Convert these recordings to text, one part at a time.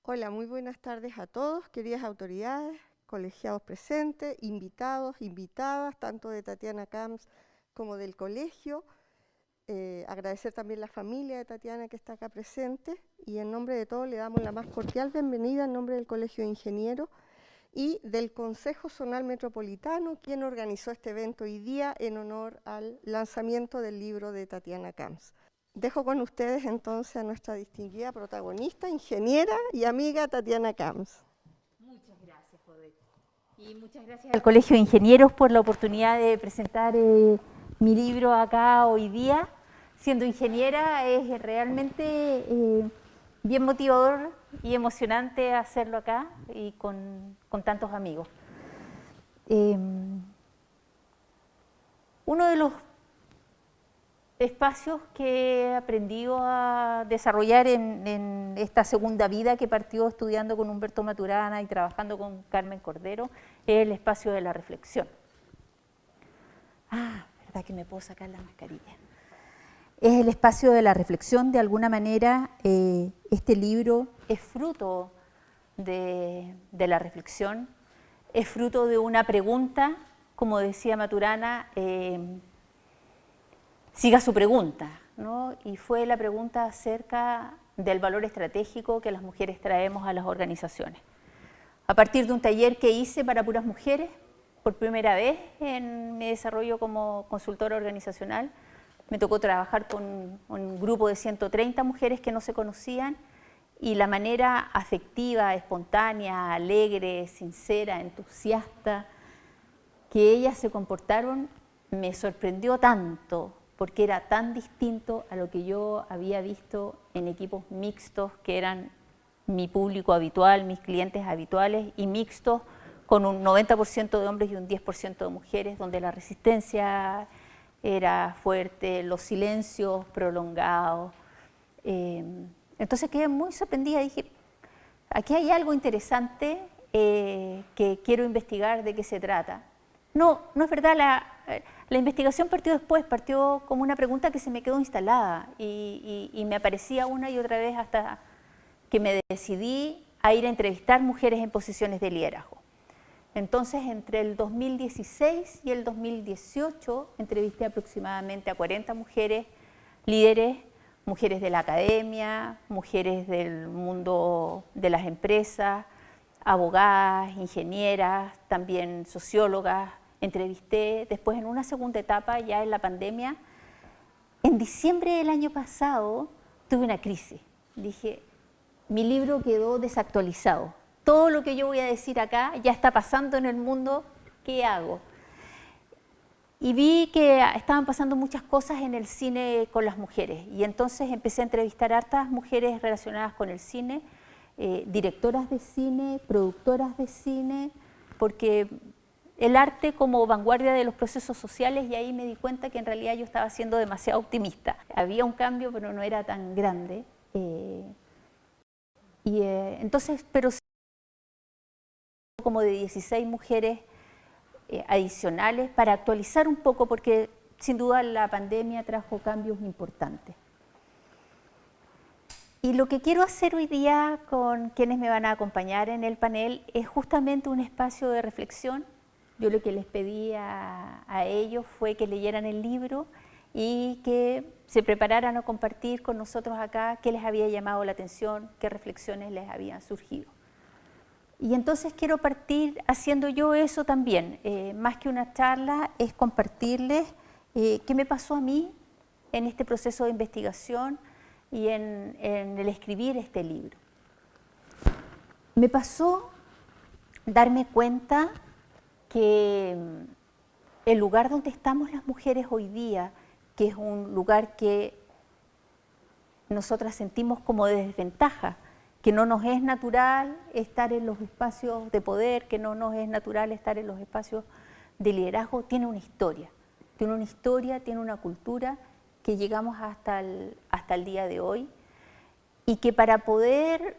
Hola, muy buenas tardes a todos, queridas autoridades, colegiados presentes, invitados, invitadas, tanto de Tatiana Camps como del colegio. Agradecer también la familia de Tatiana que está acá presente y en nombre de todos le damos la más cordial bienvenida en nombre del Colegio de Ingenieros y del Consejo Zonal Metropolitano, quien organizó este evento hoy día en honor al lanzamiento del libro de Tatiana Camps. Dejo con ustedes entonces a nuestra distinguida protagonista, ingeniera y amiga Tatiana Camps. Muchas gracias, Joder. Y muchas gracias al Colegio de Ingenieros por la oportunidad de presentar mi libro acá hoy día. Siendo ingeniera es realmente bien motivador y emocionante hacerlo acá y con tantos amigos. Uno de los espacios que he aprendido a desarrollar en esta segunda vida que partió estudiando con Humberto Maturana y trabajando con Carmen Cordero es el espacio de la reflexión. ¿Verdad que me puedo sacar la mascarilla? Es el espacio de la reflexión. De alguna manera este libro es fruto de la reflexión, es fruto de una pregunta, como decía Maturana, siga su pregunta, ¿no? Y fue la pregunta acerca del valor estratégico que las mujeres traemos a las organizaciones. A partir de un taller que hice para puras mujeres, por primera vez en mi desarrollo como consultora organizacional, me tocó trabajar con un grupo de 130 mujeres que no se conocían y la manera afectiva, espontánea, alegre, sincera, entusiasta que ellas se comportaron me sorprendió tanto, porque era tan distinto a lo que yo había visto en equipos mixtos, que eran mi público habitual, mis clientes habituales, y mixtos con un 90% de hombres y un 10% de mujeres, donde la resistencia era fuerte, los silencios prolongados. Entonces quedé muy sorprendida, dije, aquí hay algo interesante que quiero investigar de qué se trata. No es verdad, la investigación partió después, partió como una pregunta que se me quedó instalada y me aparecía una y otra vez hasta que me decidí a ir a entrevistar mujeres en posiciones de liderazgo. Entonces, entre el 2016 y el 2018, entrevisté aproximadamente a 40 mujeres líderes, mujeres de la academia, mujeres del mundo de las empresas, abogadas, ingenieras, también sociólogas. Entrevisté después en una segunda etapa, ya en la pandemia. En diciembre del año pasado tuve una crisis. Dije, mi libro quedó desactualizado. Todo lo que yo voy a decir acá ya está pasando en el mundo, ¿qué hago? Y vi que estaban pasando muchas cosas en el cine con las mujeres. Y entonces empecé a entrevistar a hartas mujeres relacionadas con el cine, directoras de cine, productoras de cine, porque el arte como vanguardia de los procesos sociales, y ahí me di cuenta que en realidad yo estaba siendo demasiado optimista. Había un cambio, pero no era tan grande. Entonces, pero como de 16 mujeres adicionales para actualizar un poco, porque sin duda la pandemia trajo cambios importantes. Y lo que quiero hacer hoy día con quienes me van a acompañar en el panel es justamente un espacio de reflexión. Yo lo que les pedí a ellos fue que leyeran el libro y que se prepararan a compartir con nosotros acá qué les había llamado la atención, qué reflexiones les habían surgido. Y entonces quiero partir haciendo yo eso también. Más que una charla, es compartirles qué me pasó a mí en este proceso de investigación y en el escribir este libro. Me pasó darme cuenta que el lugar donde estamos las mujeres hoy día, que es un lugar que nosotras sentimos como de desventaja, que no nos es natural estar en los espacios de poder, que no nos es natural estar en los espacios de liderazgo, tiene una historia, tiene una cultura que llegamos hasta el día de hoy y que para poder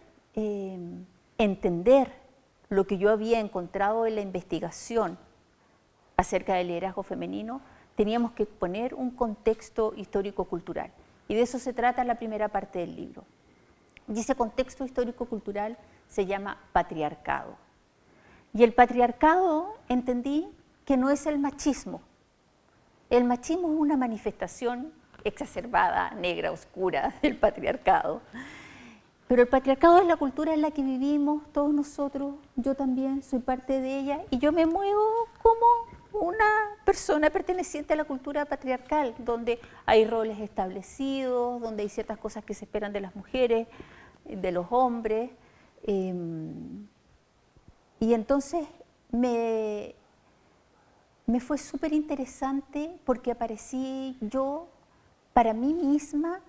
entender lo que yo había encontrado en la investigación acerca del liderazgo femenino, teníamos que poner un contexto histórico-cultural. Y de eso se trata la primera parte del libro. Y ese contexto histórico-cultural se llama patriarcado. Y el patriarcado entendí que no es el machismo. El machismo es una manifestación exacerbada, negra, oscura del patriarcado. Pero el patriarcado es la cultura en la que vivimos todos nosotros, yo también soy parte de ella, y yo me muevo como una persona perteneciente a la cultura patriarcal, donde hay roles establecidos, donde hay ciertas cosas que se esperan de las mujeres, de los hombres. Y entonces me fue súper interesante porque aparecí yo para mí misma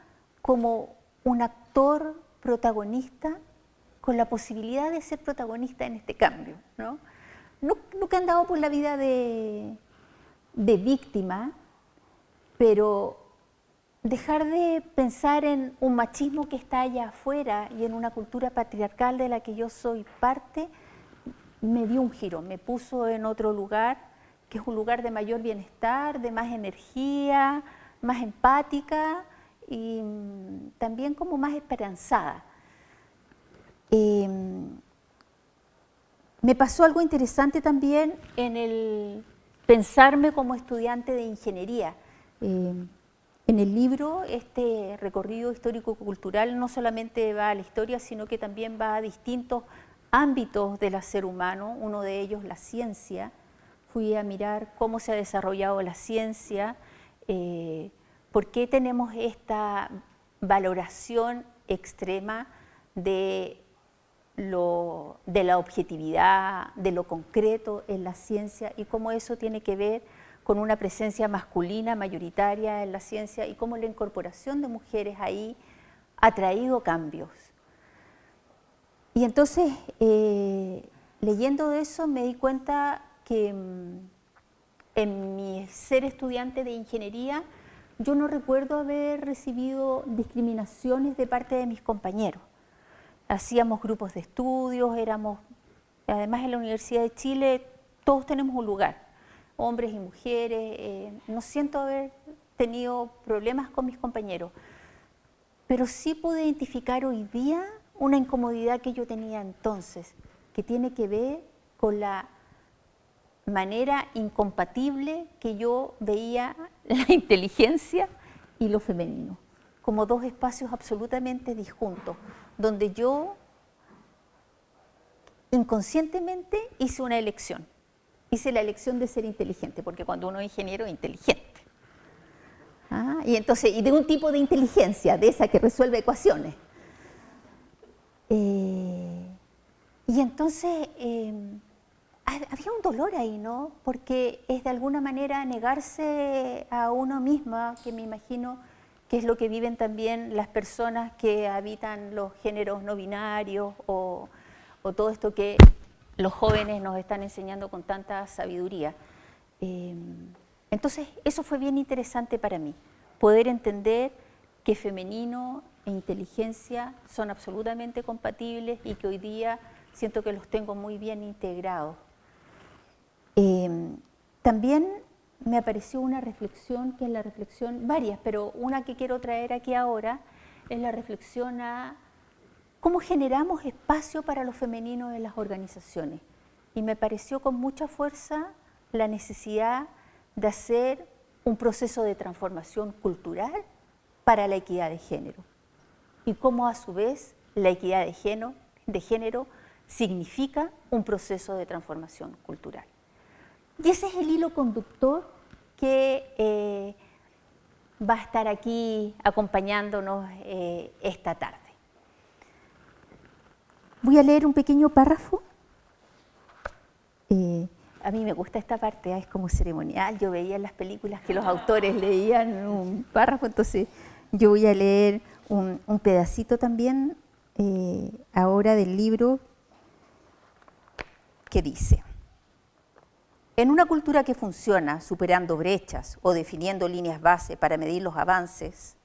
como un actor protagonista con la posibilidad de ser protagonista en este cambio, ¿no? Nunca he andado por la vida de víctima, pero dejar de pensar en un machismo que está allá afuera y en una cultura patriarcal de la que yo soy parte, me dio un giro, me puso en otro lugar, que es un lugar de mayor bienestar, de más energía, más empática y también como más esperanzada. Me pasó algo interesante también en el pensarme como estudiante de ingeniería. En el libro, este recorrido histórico-cultural no solamente va a la historia, sino que también va a distintos ámbitos del ser humano, uno de ellos la ciencia. Fui a mirar cómo se ha desarrollado la ciencia, por qué tenemos esta valoración extrema de la objetividad, de lo concreto en la ciencia y cómo eso tiene que ver con una presencia masculina mayoritaria en la ciencia y cómo la incorporación de mujeres ahí ha traído cambios. Y entonces, leyendo eso me di cuenta que en mi ser estudiante de ingeniería yo no recuerdo haber recibido discriminaciones de parte de mis compañeros. Hacíamos grupos de estudios, además en la Universidad de Chile todos tenemos un lugar, hombres y mujeres, no siento haber tenido problemas con mis compañeros, pero sí pude identificar hoy día una incomodidad que yo tenía entonces, que tiene que ver con la manera incompatible que yo veía la inteligencia y lo femenino, como dos espacios absolutamente disjuntos, donde yo inconscientemente hice una elección. Hice la elección de ser inteligente, porque cuando uno es ingeniero es inteligente. Y de un tipo de inteligencia, de esa que resuelve ecuaciones. Y entonces había un dolor ahí, ¿no? Porque es de alguna manera negarse a uno misma, que me imagino que es lo que viven también las personas que habitan los géneros no binarios o todo esto que los jóvenes nos están enseñando con tanta sabiduría. Entonces, eso fue bien interesante para mí, poder entender que femenino e inteligencia son absolutamente compatibles y que hoy día siento que los tengo muy bien integrados. También me apareció una reflexión, que es la reflexión, varias, pero una que quiero traer aquí ahora, es la reflexión a cómo generamos espacio para lo femenino en las organizaciones. Y me pareció con mucha fuerza la necesidad de hacer un proceso de transformación cultural para la equidad de género. Y cómo a su vez la equidad de género significa un proceso de transformación cultural. Y ese es el hilo conductor que va a estar aquí acompañándonos esta tarde. Voy a leer un pequeño párrafo. A mí me gusta esta parte, es como ceremonial. Yo veía en las películas que los autores leían un párrafo, entonces yo voy a leer un pedacito también ahora del libro que dice: en una cultura que funciona superando brechas o definiendo líneas base para medir los avances,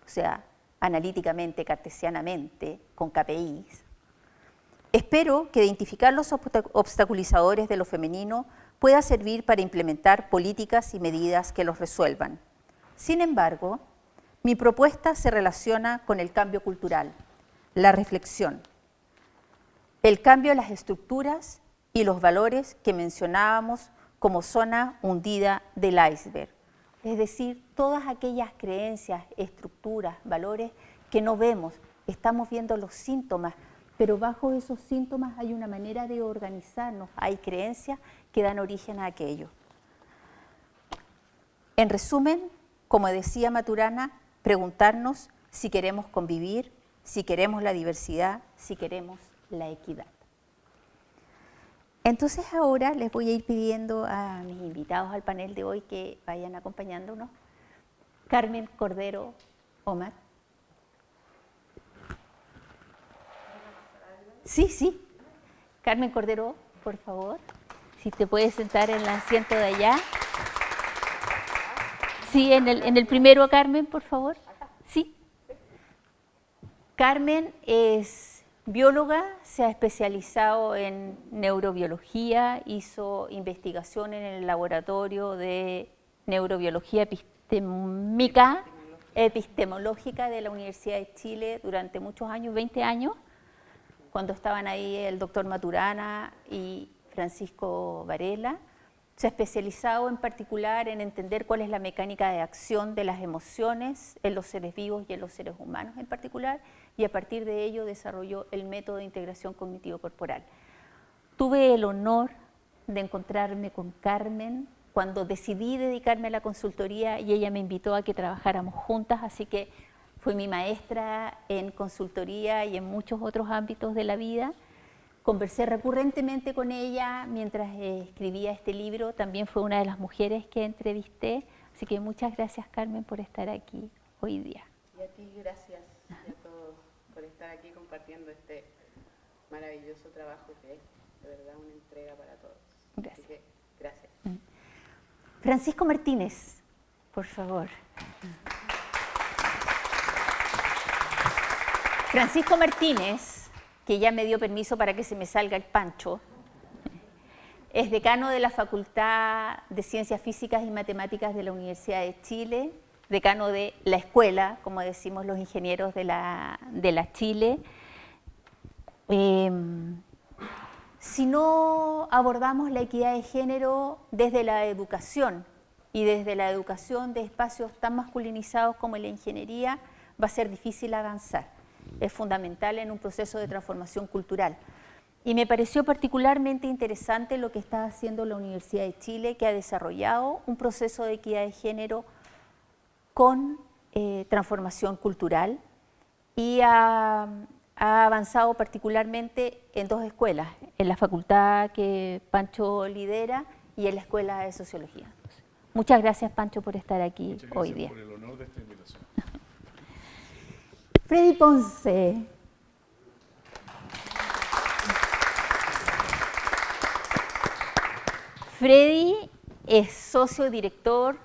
o sea, analíticamente, cartesianamente, con KPIs, espero que identificar los obstaculizadores de lo femenino pueda servir para implementar políticas y medidas que los resuelvan. Sin embargo, mi propuesta se relaciona con el cambio cultural, la reflexión. el cambio de las estructuras y los valores que mencionábamos como zona hundida del iceberg. Es decir, todas aquellas creencias, estructuras, valores que no vemos, estamos viendo los síntomas, pero bajo esos síntomas hay una manera de organizarnos, hay creencias que dan origen a aquello. En resumen, como decía Maturana, preguntarnos si queremos convivir, si queremos la diversidad, si queremos la equidad. Entonces ahora les voy a ir pidiendo a mis invitados al panel de hoy que vayan acompañándonos. Carmen Cordero Omar. Sí. Carmen Cordero, por favor, si te puedes sentar en el asiento de allá. Sí, en el primero, Carmen, por favor. Sí. Carmen es bióloga, se ha especializado en neurobiología, hizo investigación en el laboratorio de neurobiología epistemológica de la Universidad de Chile durante muchos años, 20 años, cuando estaban ahí el doctor Maturana y Francisco Varela. Se ha especializado en particular en entender cuál es la mecánica de acción de las emociones en los seres vivos y en los seres humanos en particular, y a partir de ello desarrolló el método de integración cognitivo-corporal. Tuve el honor de encontrarme con Carmen cuando decidí dedicarme a la consultoría y ella me invitó a que trabajáramos juntas, así que fue mi maestra en consultoría y en muchos otros ámbitos de la vida. Conversé recurrentemente con ella mientras escribía este libro, también fue una de las mujeres que entrevisté, así que muchas gracias, Carmen, por estar aquí hoy día. Y a ti gracias y a todos por estar aquí compartiendo este maravilloso trabajo que es de verdad una entrega para todos. Gracias. Así que gracias. Francisco Martínez, por favor. Francisco Martínez, que ya me dio permiso para que se me salga el pancho, es decano de la Facultad de Ciencias Físicas y Matemáticas de la Universidad de Chile, decano de la escuela, como decimos los ingenieros de la Chile. Si no abordamos la equidad de género desde la educación y desde la educación de espacios tan masculinizados como la ingeniería, va a ser difícil avanzar. Es fundamental en un proceso de transformación cultural. Y me pareció particularmente interesante lo que está haciendo la Universidad de Chile, que ha desarrollado un proceso de equidad de género con transformación cultural y ha avanzado particularmente en dos escuelas, en la facultad que Pancho lidera y en la Escuela de Sociología. Muchas gracias, Pancho, por estar aquí hoy día. Muchas gracias por el honor de esta invitación. Freddy Ponce. Freddy es socio director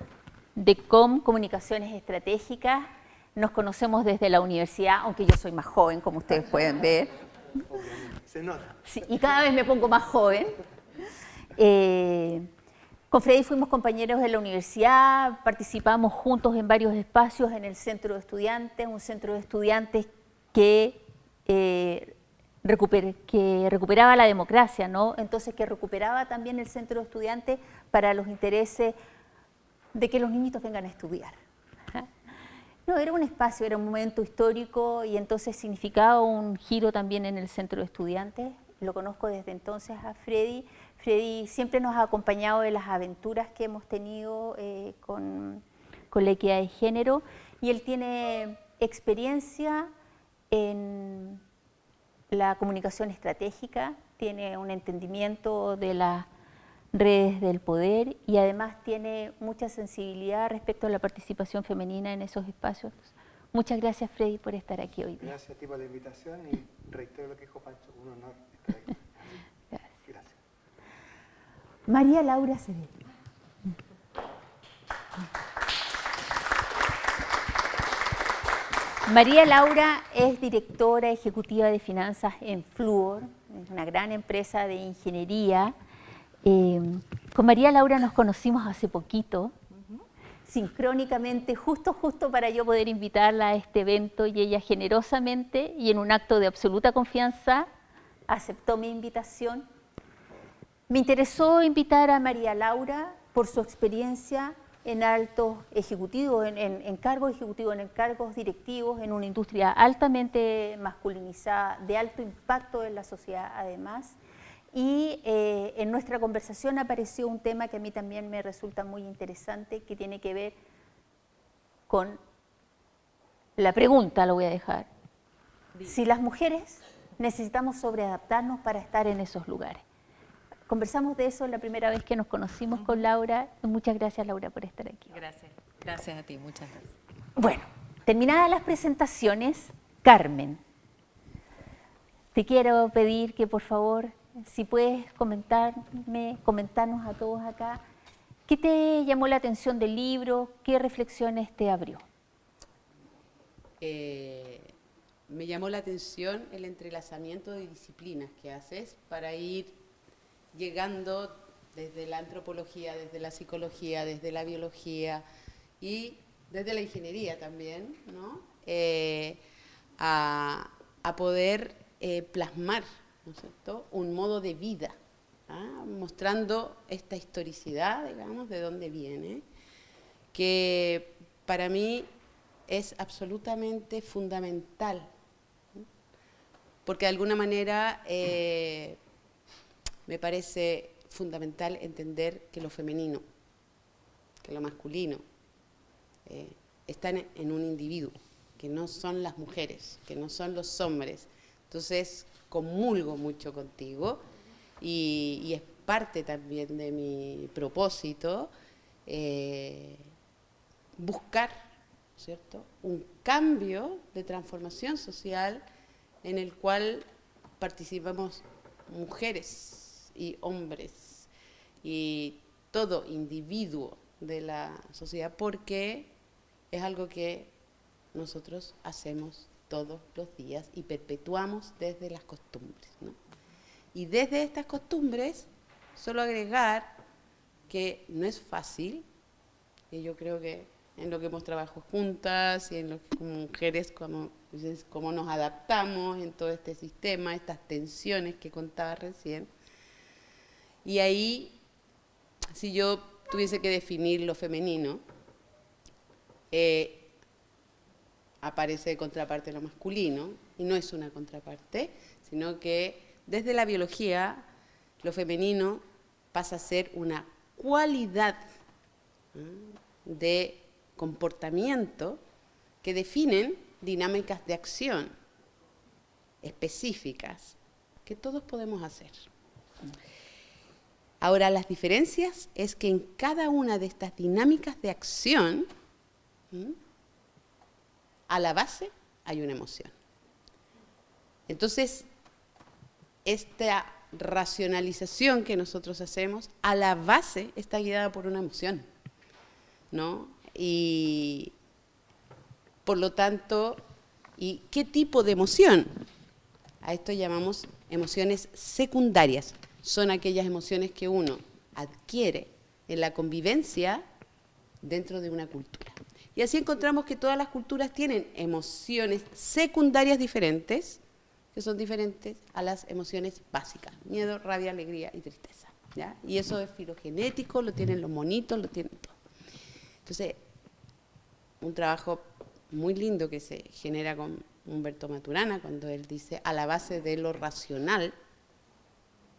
de Comunicaciones Estratégicas. Nos conocemos desde la universidad, aunque yo soy más joven, como ustedes pueden ver. Se nota. Sí, y cada vez me pongo más joven. Con Freddy fuimos compañeros de la universidad, participamos juntos en varios espacios en el Centro de Estudiantes, un centro de estudiantes que recuperaba la democracia, ¿no? Entonces que recuperaba también el Centro de Estudiantes para los intereses de que los niñitos vengan a estudiar. No, era un espacio, era un momento histórico y entonces significaba un giro también en el Centro de Estudiantes. Lo conozco desde entonces a Freddy. Freddy siempre nos ha acompañado en las aventuras que hemos tenido con la equidad de género y él tiene experiencia en la comunicación estratégica, tiene un entendimiento de las redes del poder y además tiene mucha sensibilidad respecto a la participación femenina en esos espacios. Muchas gracias, Freddy, por estar aquí hoy día. Gracias a ti por la invitación y reitero lo que dijo Pancho, un honor estar aquí. Gracias. María Laura Acevedo. María Laura es directora ejecutiva de finanzas en Fluor, es una gran empresa de ingeniería. Con María Laura nos conocimos hace poquito, sincrónicamente, justo para yo poder invitarla a este evento y ella generosamente y en un acto de absoluta confianza aceptó mi invitación. Me interesó invitar a María Laura por su experiencia en altos ejecutivos, en cargos ejecutivos, en cargos directivos, en una industria altamente masculinizada, de alto impacto en la sociedad además. Y en nuestra conversación apareció un tema que a mí también me resulta muy interesante, que tiene que ver con la pregunta, lo voy a dejar. Si las mujeres necesitamos sobreadaptarnos para estar en esos lugares. Conversamos de eso la primera vez que nos conocimos con Laura. Muchas gracias, Laura, por estar aquí. Gracias. Gracias a ti, muchas gracias. Bueno, terminadas las presentaciones, Carmen, te quiero pedir que por favor, si puedes comentarnos a todos acá, ¿qué te llamó la atención del libro? ¿Qué reflexiones te abrió? Me llamó la atención el entrelazamiento de disciplinas que haces para ir llegando desde la antropología, desde la psicología, desde la biología y desde la ingeniería también, ¿no? A poder plasmar, ¿no es cierto?, un modo de vida, mostrando esta historicidad, digamos, de dónde viene, que para mí es absolutamente fundamental, ¿no? Porque de alguna manera me parece fundamental entender que lo femenino, que lo masculino, están en un individuo, que no son las mujeres, que no son los hombres. Entonces, comulgo mucho contigo y es parte también de mi propósito buscar, ¿cierto?, un cambio de transformación social en el cual participamos mujeres y hombres y todo individuo de la sociedad, porque es algo que nosotros hacemos todos los días y perpetuamos desde las costumbres, ¿no? Y desde estas costumbres, solo agregar que no es fácil, y yo creo que en lo que hemos trabajado juntas y en lo que como mujeres, cómo nos adaptamos en todo este sistema, estas tensiones que contaba recién. Y ahí, si yo tuviese que definir lo femenino, aparece de contraparte lo masculino, y no es una contraparte, sino que desde la biología lo femenino pasa a ser una cualidad de comportamiento que definen dinámicas de acción específicas que todos podemos hacer. Ahora, las diferencias es que en cada una de estas dinámicas de acción, a la base hay una emoción. Entonces, esta racionalización que nosotros hacemos, a la base está guiada por una emoción, ¿no? Y, por lo tanto, ¿y qué tipo de emoción? A esto llamamos emociones secundarias. Son aquellas emociones que uno adquiere en la convivencia dentro de una cultura. Y así encontramos que todas las culturas tienen emociones secundarias diferentes, que son diferentes a las emociones básicas: miedo, rabia, alegría y tristeza, ¿ya? Y eso es filogenético, lo tienen los monitos, lo tienen todo. Entonces, un trabajo muy lindo que se genera con Humberto Maturana, cuando él dice, a la base de lo racional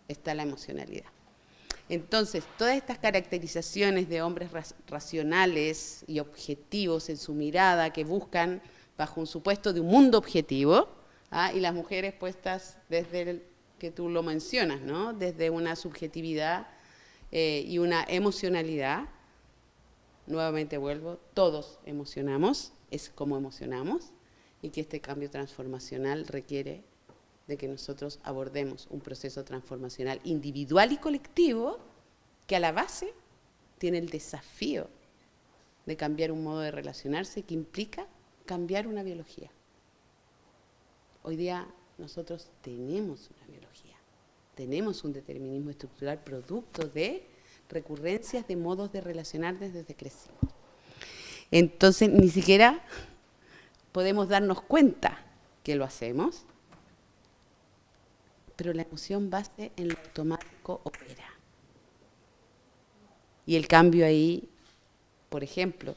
está la emocionalidad. Entonces, todas estas caracterizaciones de hombres racionales y objetivos en su mirada, que buscan bajo un supuesto de un mundo objetivo, y las mujeres puestas desde el que tú lo mencionas, ¿no?, desde una subjetividad y una emocionalidad. Nuevamente vuelvo, todos emocionamos, es como emocionamos, y que este cambio transformacional requiere de que nosotros abordemos un proceso transformacional individual y colectivo que a la base tiene el desafío de cambiar un modo de relacionarse que implica cambiar una biología. Hoy día nosotros tenemos una biología, tenemos un determinismo estructural producto de recurrencias de modos de relacionar desde que crecimos. Entonces, ni siquiera podemos darnos cuenta que lo hacemos, pero la emoción base en lo automático opera. Y el cambio ahí, por ejemplo,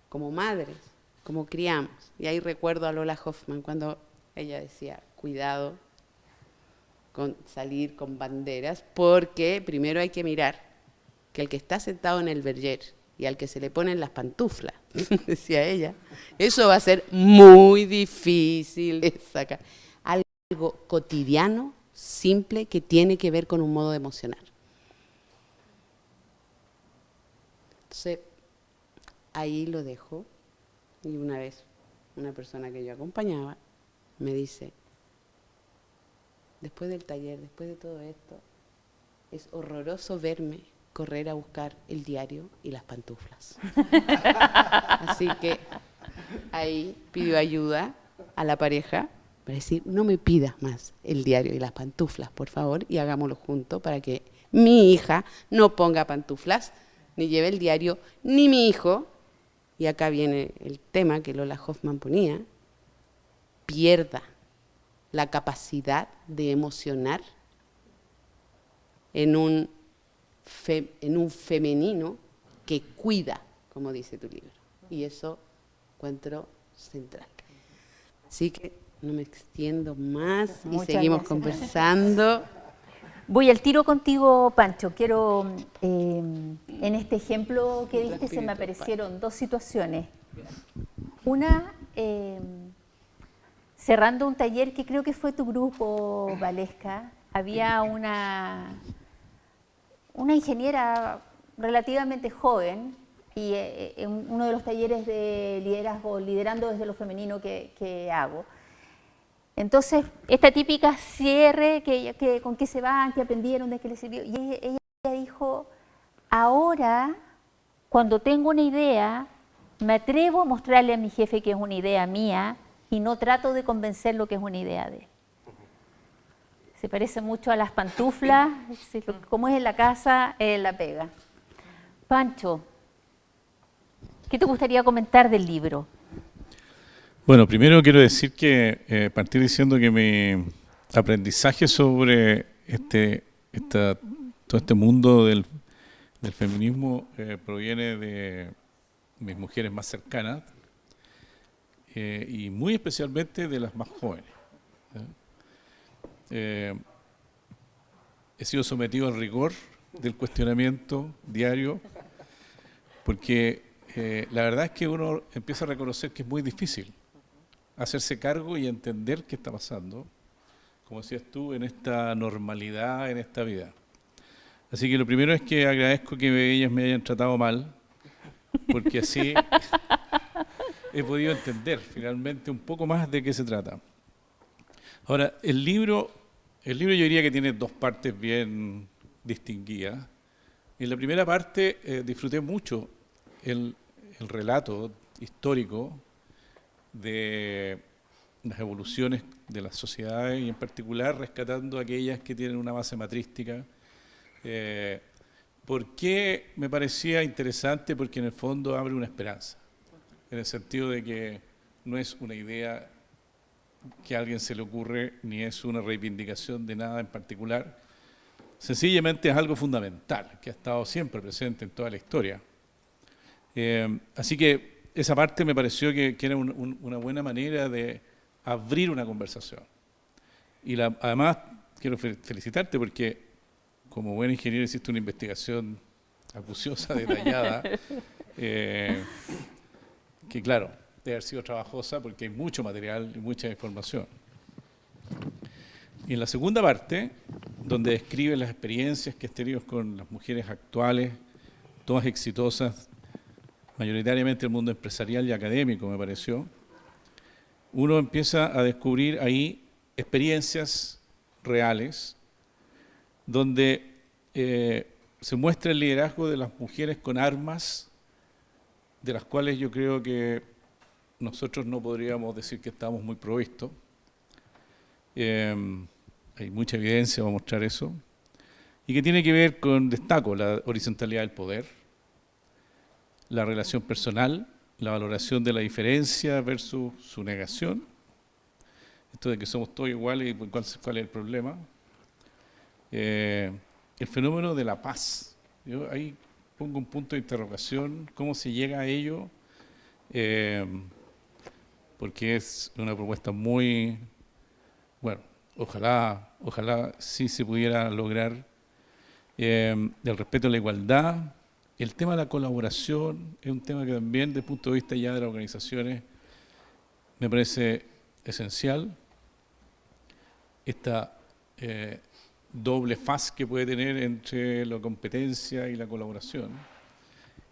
como madres, como criamos. Y ahí recuerdo a Lola Hoffman cuando ella decía, cuidado con salir con banderas, porque primero hay que mirar que el que está sentado en el verger y al que se le ponen las pantuflas, decía ella, eso va a ser muy difícil de sacar. Algo cotidiano, simple, que tiene que ver con un modo de emocionar. Entonces, ahí lo dejo, y una vez una persona que yo acompañaba me dice, después del taller, después de todo esto, es horroroso verme correr a buscar el diario y las pantuflas. Así que ahí pidió ayuda a la pareja para decir, no me pidas más el diario y las pantuflas, por favor, y hagámoslo juntos para que mi hija no ponga pantuflas, ni lleve el diario, ni mi hijo, y acá viene el tema que Lola Hoffman ponía, pierda la capacidad de emocionar en un femenino que cuida, como dice tu libro. Y eso encuentro central. Así que no me extiendo más y Muchas seguimos gracias. Conversando. Voy al tiro contigo, Pancho. Quiero, en este ejemplo que diste, se me aparecieron dos situaciones. Una, cerrando un taller que creo que fue tu grupo, Valesca, había una ingeniera relativamente joven y en uno de los talleres de liderazgo, liderando desde lo femenino que hago. Entonces, esta típica cierre, con qué se van, qué aprendieron, de qué les sirvió. Y ella dijo, ahora, cuando tengo una idea, me atrevo a mostrarle a mi jefe que es una idea mía y no trato de convencerlo que es una idea de él. Se parece mucho a las pantuflas, como es en la casa, en la pega. Pancho, ¿qué te gustaría comentar del libro? Bueno, primero quiero decir que partir diciendo que mi aprendizaje sobre todo este mundo del feminismo proviene de mis mujeres más cercanas y muy especialmente de las más jóvenes. He sido sometido al rigor del cuestionamiento diario porque la verdad es que uno empieza a reconocer que es muy difícil hacerse cargo y entender qué está pasando, como decías tú, en esta normalidad, en esta vida. Así que lo primero es que agradezco que ellas me hayan tratado mal, porque así he podido entender finalmente un poco más de qué se trata. Ahora, el libro yo diría que tiene dos partes bien distinguidas. En la primera parte disfruté mucho el relato histórico de las evoluciones de las sociedades y en particular rescatando aquellas que tienen una base matrística. ¿Por qué me parecía interesante? Porque en el fondo abre una esperanza, en el sentido de que no es una idea que a alguien se le ocurre, ni es una reivindicación de nada en particular, sencillamente es algo fundamental, que ha estado siempre presente en toda la historia. Así que esa parte me pareció que era una buena manera de abrir una conversación. Y además quiero felicitarte porque como buen ingeniero hiciste una investigación acuciosa, detallada, que claro, debe haber sido trabajosa porque hay mucho material y mucha información. Y en la segunda parte, donde describe las experiencias que has tenido con las mujeres actuales, todas exitosas, mayoritariamente el mundo empresarial y académico, me pareció, uno empieza a descubrir ahí experiencias reales donde se muestra el liderazgo de las mujeres con armas, de las cuales yo creo que nosotros no podríamos decir que estamos muy provistos. Hay mucha evidencia para mostrar eso, y que tiene que ver con, destaco, la horizontalidad del poder, la relación personal, la valoración de la diferencia versus su negación, esto de que somos todos iguales y cuál es el problema, el fenómeno de la paz. Yo ahí pongo un punto de interrogación, cómo se llega a ello, porque es una propuesta muy, bueno, ojalá sí se pudiera lograr, el respeto a la igualdad. El tema de la colaboración es un tema que también, desde el punto de vista ya de las organizaciones, me parece esencial. Esta doble faz que puede tener entre la competencia y la colaboración,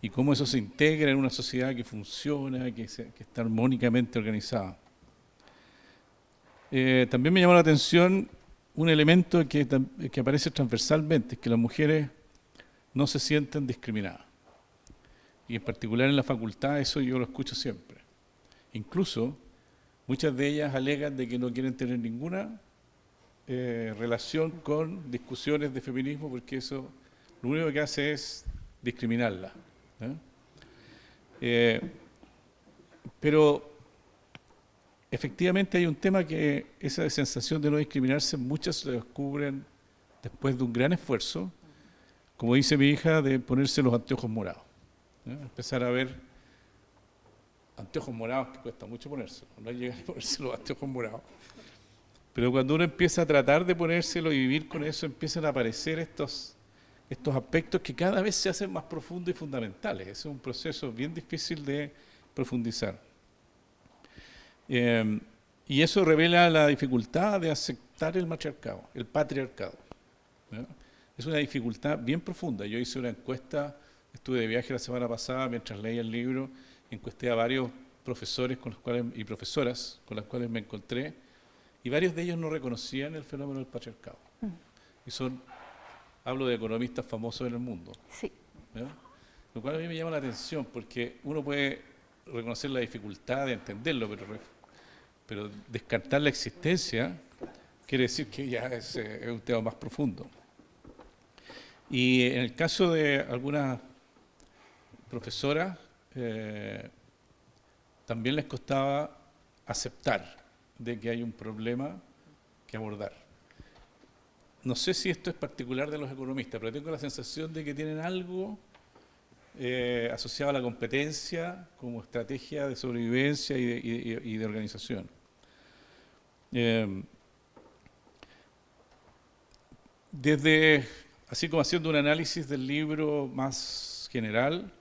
y cómo eso se integra en una sociedad que funciona, que está armónicamente organizada. También me llamó la atención un elemento que aparece transversalmente, es que las mujeres no se sienten discriminadas. Y en particular en la facultad eso yo lo escucho siempre. Incluso muchas de ellas alegan de que no quieren tener ninguna relación con discusiones de feminismo, porque eso lo único que hace es discriminarla. Pero efectivamente hay un tema que esa sensación de no discriminarse muchas se descubren después de un gran esfuerzo, como dice mi hija, de ponerse los anteojos morados. Empezar a ver anteojos morados que cuesta mucho ponerse, no llegar a ponerse los anteojos morados. Pero cuando uno empieza a tratar de ponérselo y vivir con eso, empiezan a aparecer estos aspectos que cada vez se hacen más profundos y fundamentales. Es un proceso bien difícil de profundizar. Y eso revela la dificultad de aceptar el matriarcado, el patriarcado. Es una dificultad bien profunda. Yo hice una encuesta, estuve de viaje la semana pasada mientras leía el libro, encuesté a varios profesores y profesoras con las cuales me encontré, y varios de ellos no reconocían el fenómeno del patriarcado. Y hablo de economistas famosos en el mundo. Sí. Lo cual a mí me llama la atención, porque uno puede reconocer la dificultad de entenderlo, pero descartar la existencia quiere decir que ya es un tema más profundo. Y en el caso de algunas profesoras, también les costaba aceptar de que hay un problema que abordar. No sé si esto es particular de los economistas, pero tengo la sensación de que tienen algo asociado a la competencia como estrategia de sobrevivencia y de organización. Así como haciendo un análisis del libro más general,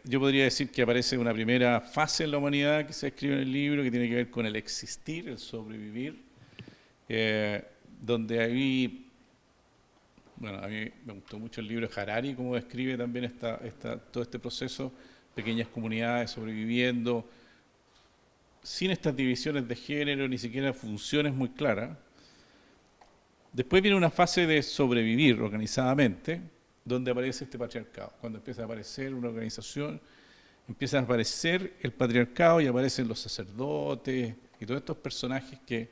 yo podría decir que aparece una primera fase en la humanidad que se escribe en el libro, que tiene que ver con el existir, el sobrevivir, donde ahí, bueno, a mí me gustó mucho el libro de Harari, cómo describe también todo este proceso, pequeñas comunidades sobreviviendo, sin estas divisiones de género, ni siquiera funciones muy claras. Después viene una fase de sobrevivir organizadamente, donde aparece este patriarcado. Cuando empieza a aparecer una organización, empieza a aparecer el patriarcado y aparecen los sacerdotes y todos estos personajes que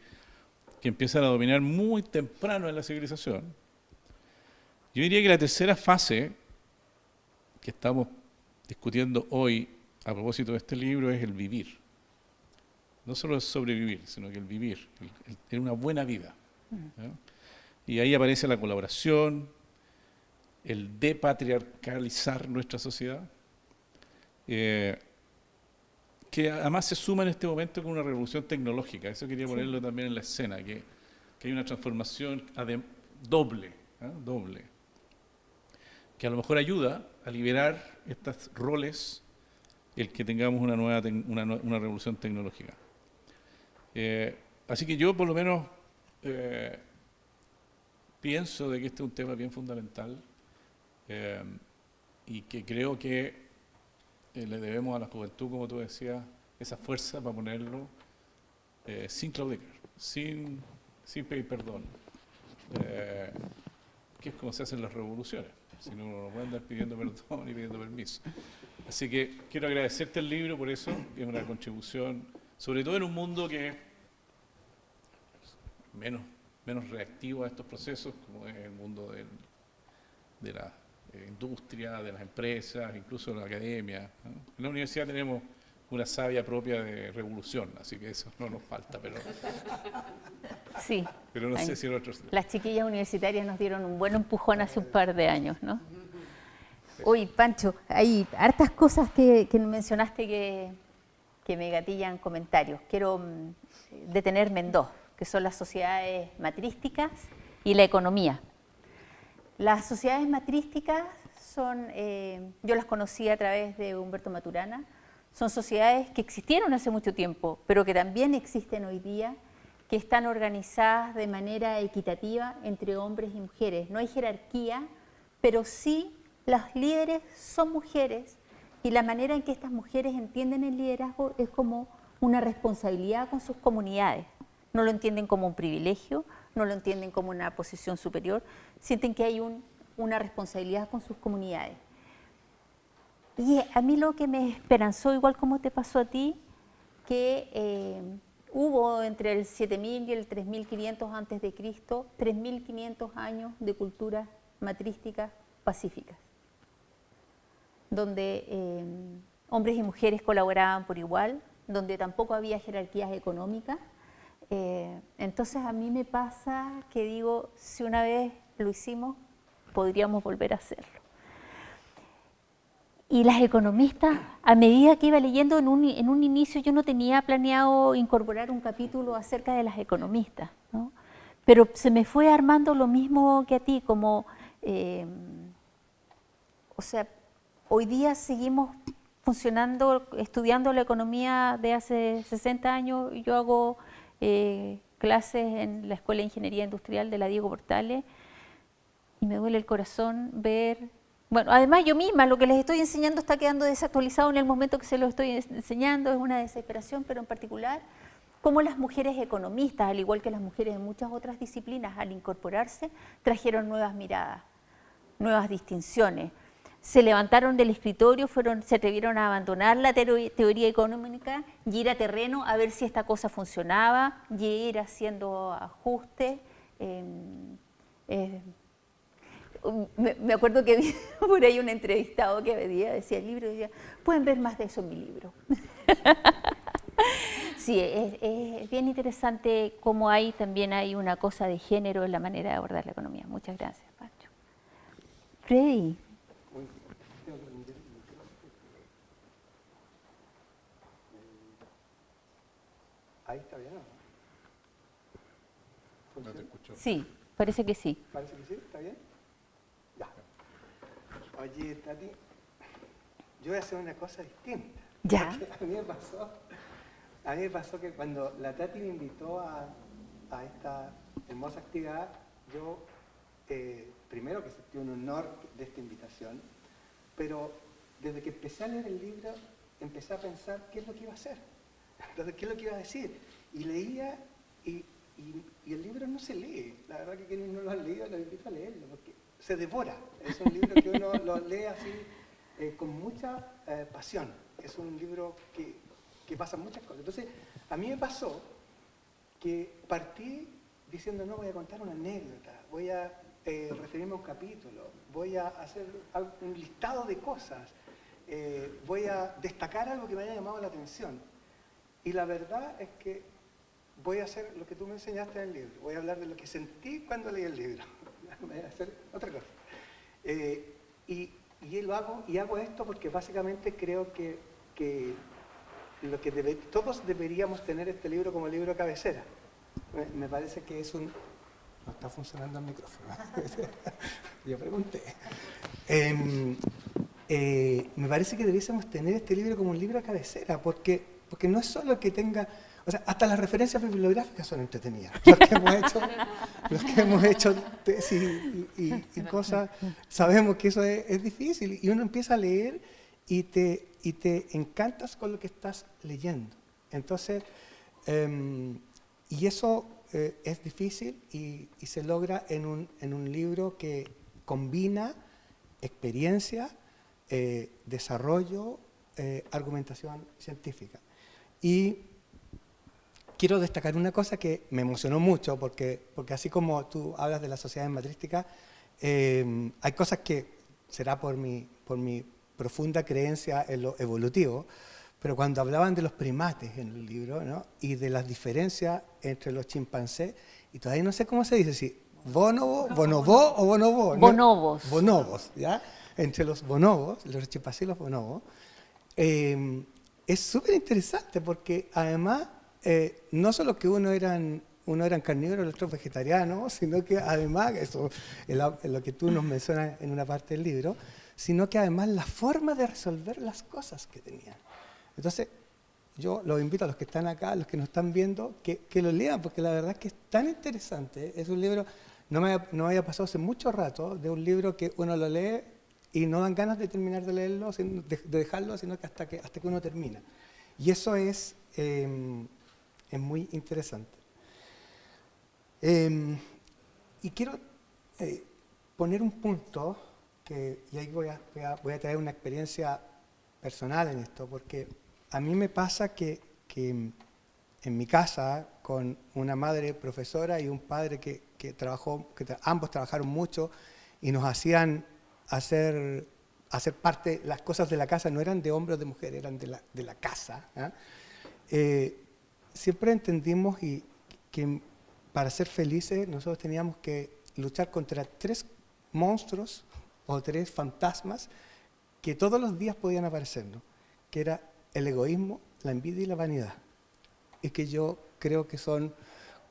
empiezan a dominar muy temprano en la civilización. Yo diría que la tercera fase que estamos discutiendo hoy a propósito de este libro es el vivir. No solo el sobrevivir, sino que el vivir, el tener una buena vida. Y ahí aparece la colaboración, el depatriarcalizar nuestra sociedad, que además se suma en este momento con una revolución tecnológica. Eso quería ponerlo también en la escena, que hay una transformación doble, que a lo mejor ayuda a liberar estos roles, el que tengamos una revolución tecnológica. Así que yo por lo menos pienso de que este es un tema bien fundamental y que creo que le debemos a la juventud, como tú decías, esa fuerza para ponerlo sin claudicar, sin pedir perdón, que es como se hacen las revoluciones, si no uno no puede andar pidiendo perdón ni pidiendo permiso. Así que quiero agradecerte el libro por eso, que es una contribución, sobre todo en un mundo que es menos reactivo a estos procesos, como es el mundo de la industria, de las empresas, incluso de la academia, ¿no? En la universidad tenemos una savia propia de revolución, así que eso no nos falta, Sí. pero no sé si el otro... Las chiquillas universitarias nos dieron un buen empujón hace un par de años, ¿no? Uy, Pancho, hay hartas cosas que mencionaste que me gatillan comentarios. Quiero detenerme en dos, que son las sociedades matrísticas y la economía. Las sociedades matrísticas son, yo las conocí a través de Humberto Maturana, son sociedades que existieron hace mucho tiempo, pero que también existen hoy día, que están organizadas de manera equitativa entre hombres y mujeres. No hay jerarquía, pero sí las líderes son mujeres y la manera en que estas mujeres entienden el liderazgo es como una responsabilidad con sus comunidades. No lo entienden como un privilegio, no lo entienden como una posición superior, sienten que hay una responsabilidad con sus comunidades. Y a mí lo que me esperanzó, igual como te pasó a ti, que hubo entre el 7000 y el 3500 antes de Cristo, 3500 años de culturas matrísticas pacíficas, donde hombres y mujeres colaboraban por igual, donde tampoco había jerarquías económicas. Entonces a mí me pasa que digo, si una vez lo hicimos, podríamos volver a hacerlo. Y las economistas, a medida que iba leyendo, en un inicio yo no tenía planeado incorporar un capítulo acerca de las economistas, ¿no? Pero se me fue armando lo mismo que a ti, como, o sea, hoy día seguimos funcionando, estudiando la economía de hace 60 años. Yo hago clases en la Escuela de Ingeniería Industrial de la Diego Portales y me duele el corazón ver... Bueno, además yo misma lo que les estoy enseñando está quedando desactualizado en el momento que se lo estoy enseñando, es una desesperación, pero en particular cómo las mujeres economistas, al igual que las mujeres de muchas otras disciplinas, al incorporarse, trajeron nuevas miradas, nuevas distinciones. Se levantaron del escritorio, se atrevieron a abandonar la teoría económica y ir a terreno a ver si esta cosa funcionaba, y ir haciendo ajustes. Me acuerdo que vi por ahí un entrevistado que decía el libro, y decía, pueden ver más de eso en mi libro. Sí, es bien interesante cómo también hay una cosa de género en la manera de abordar la economía. Muchas gracias, Pancho. Freddy. Ahí está bien, ¿no? No te escucho. Sí, parece que sí. Parece que sí, ¿está bien? Ya. Oye, Tati, yo voy a hacer una cosa distinta. Ya. A mí me pasó que cuando la Tati me invitó a esta hermosa actividad, yo primero que sentí un honor de esta invitación, pero desde que empecé a leer el libro, empecé a pensar qué es lo que iba a hacer. Entonces, ¿qué es lo que iba a decir? Y leía, y el libro no se lee. La verdad que quienes no lo han leído, los invito a leerlo, porque se devora. Es un libro que uno lo lee así, con mucha pasión. Es un libro que pasa muchas cosas. Entonces, a mí me pasó que partí diciendo, no, voy a contar una anécdota, voy a referirme a un capítulo, voy a hacer un listado de cosas, voy a destacar algo que me haya llamado la atención. Y la verdad es que voy a hacer lo que tú me enseñaste en el libro. Voy a hablar de lo que sentí cuando leí el libro. Voy a hacer otra cosa. Y hago esto porque básicamente creo que todos deberíamos tener este libro como libro cabecera. Me parece que es un... No está funcionando el micrófono. Yo pregunté. Me parece que debiésemos tener este libro como un libro de cabecera, porque no es solo que tenga... O sea, hasta las referencias bibliográficas son entretenidas. Los que hemos hecho tesis y cosas, sabemos que eso es difícil. Y uno empieza a leer y te encantas con lo que estás leyendo. Entonces, y eso es difícil y se logra en un libro que combina experiencia, desarrollo, argumentación científica. Y quiero destacar una cosa que me emocionó mucho, porque así como tú hablas de las sociedades matrísticas, hay cosas que será por mi profunda creencia en lo evolutivo, pero cuando hablaban de los primates en el libro, ¿no? Y de las diferencias entre los chimpancés, y todavía no sé cómo se dice, si bonobo, bonobo o bonobo. ¿no? Bonobos. Bonobos, ¿ya? Entre los bonobos, los chimpancés y los bonobos. Es súper interesante porque además, no solo que uno eran carnívoros y los otros vegetarianos, sino que además, eso es lo que tú nos mencionas en una parte del libro, sino que además la forma de resolver las cosas que tenían. Entonces, yo los invito a los que están acá, a los que nos están viendo, que lo lean, porque la verdad es que es tan interesante. Es un libro, no me había pasado hace mucho rato, de un libro que uno lo lee y no dan ganas de terminar de leerlo, de dejarlo, sino que hasta que uno termina. Y eso es muy interesante. Y quiero poner un punto, y ahí voy a traer una experiencia personal en esto, porque a mí me pasa que en mi casa, con una madre profesora y un padre que ambos trabajaron mucho y nos hacían hacer parte, las cosas de la casa no eran de hombre o de mujer, eran de la casa. Siempre entendimos que para ser felices nosotros teníamos que luchar contra 3 monstruos o 3 fantasmas que todos los días podían aparecernos, que era el egoísmo, la envidia y la vanidad. Y que yo creo que son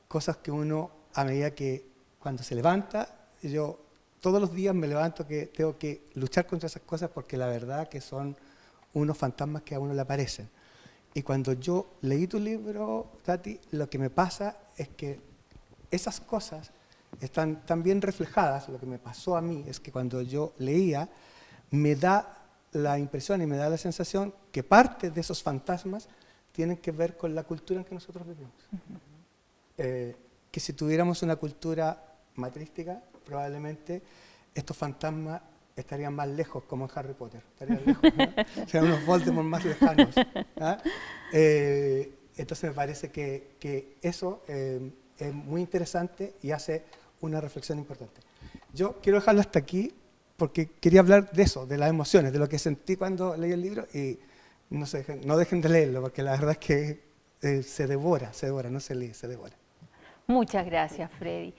cosas que uno, a medida que cuando se levanta, yo todos los días me levanto que tengo que luchar contra esas cosas porque la verdad que son unos fantasmas que a uno le aparecen. Y cuando yo leí tu libro, Tati, lo que me pasa es que esas cosas están tan bien reflejadas. Lo que me pasó a mí es que cuando yo leía, me da la impresión y me da la sensación que parte de esos fantasmas tienen que ver con la cultura en que nosotros vivimos. Que si tuviéramos una cultura matrística, probablemente estos fantasmas estarían más lejos, como en Harry Potter. Estarían lejos, ¿no? Serían unos Voldemort más lejanos. Entonces me parece que eso es muy interesante y hace una reflexión importante. Yo quiero dejarlo hasta aquí porque quería hablar de eso, de las emociones, de lo que sentí cuando leí el libro y no dejen de leerlo porque la verdad es que se devora, no se lee, se devora. Muchas gracias, Freddy.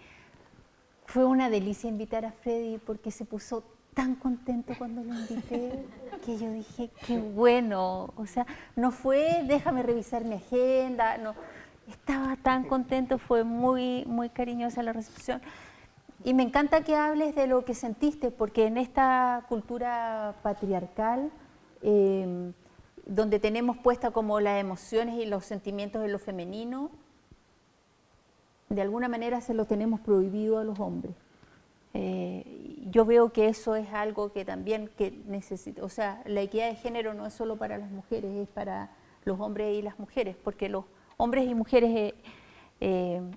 Fue una delicia invitar a Freddy porque se puso tan contento cuando lo invité que yo dije, qué bueno. O sea, no fue, déjame revisar mi agenda, no. Estaba tan contento, fue muy, muy cariñosa la recepción. Y me encanta que hables de lo que sentiste, porque en esta cultura patriarcal, donde tenemos puesta como las emociones y los sentimientos en lo femenino, de alguna manera se lo tenemos prohibido a los hombres. Yo veo que eso es algo que también necesita, o sea, la equidad de género no es solo para las mujeres, es para los hombres y las mujeres, porque los hombres y mujeres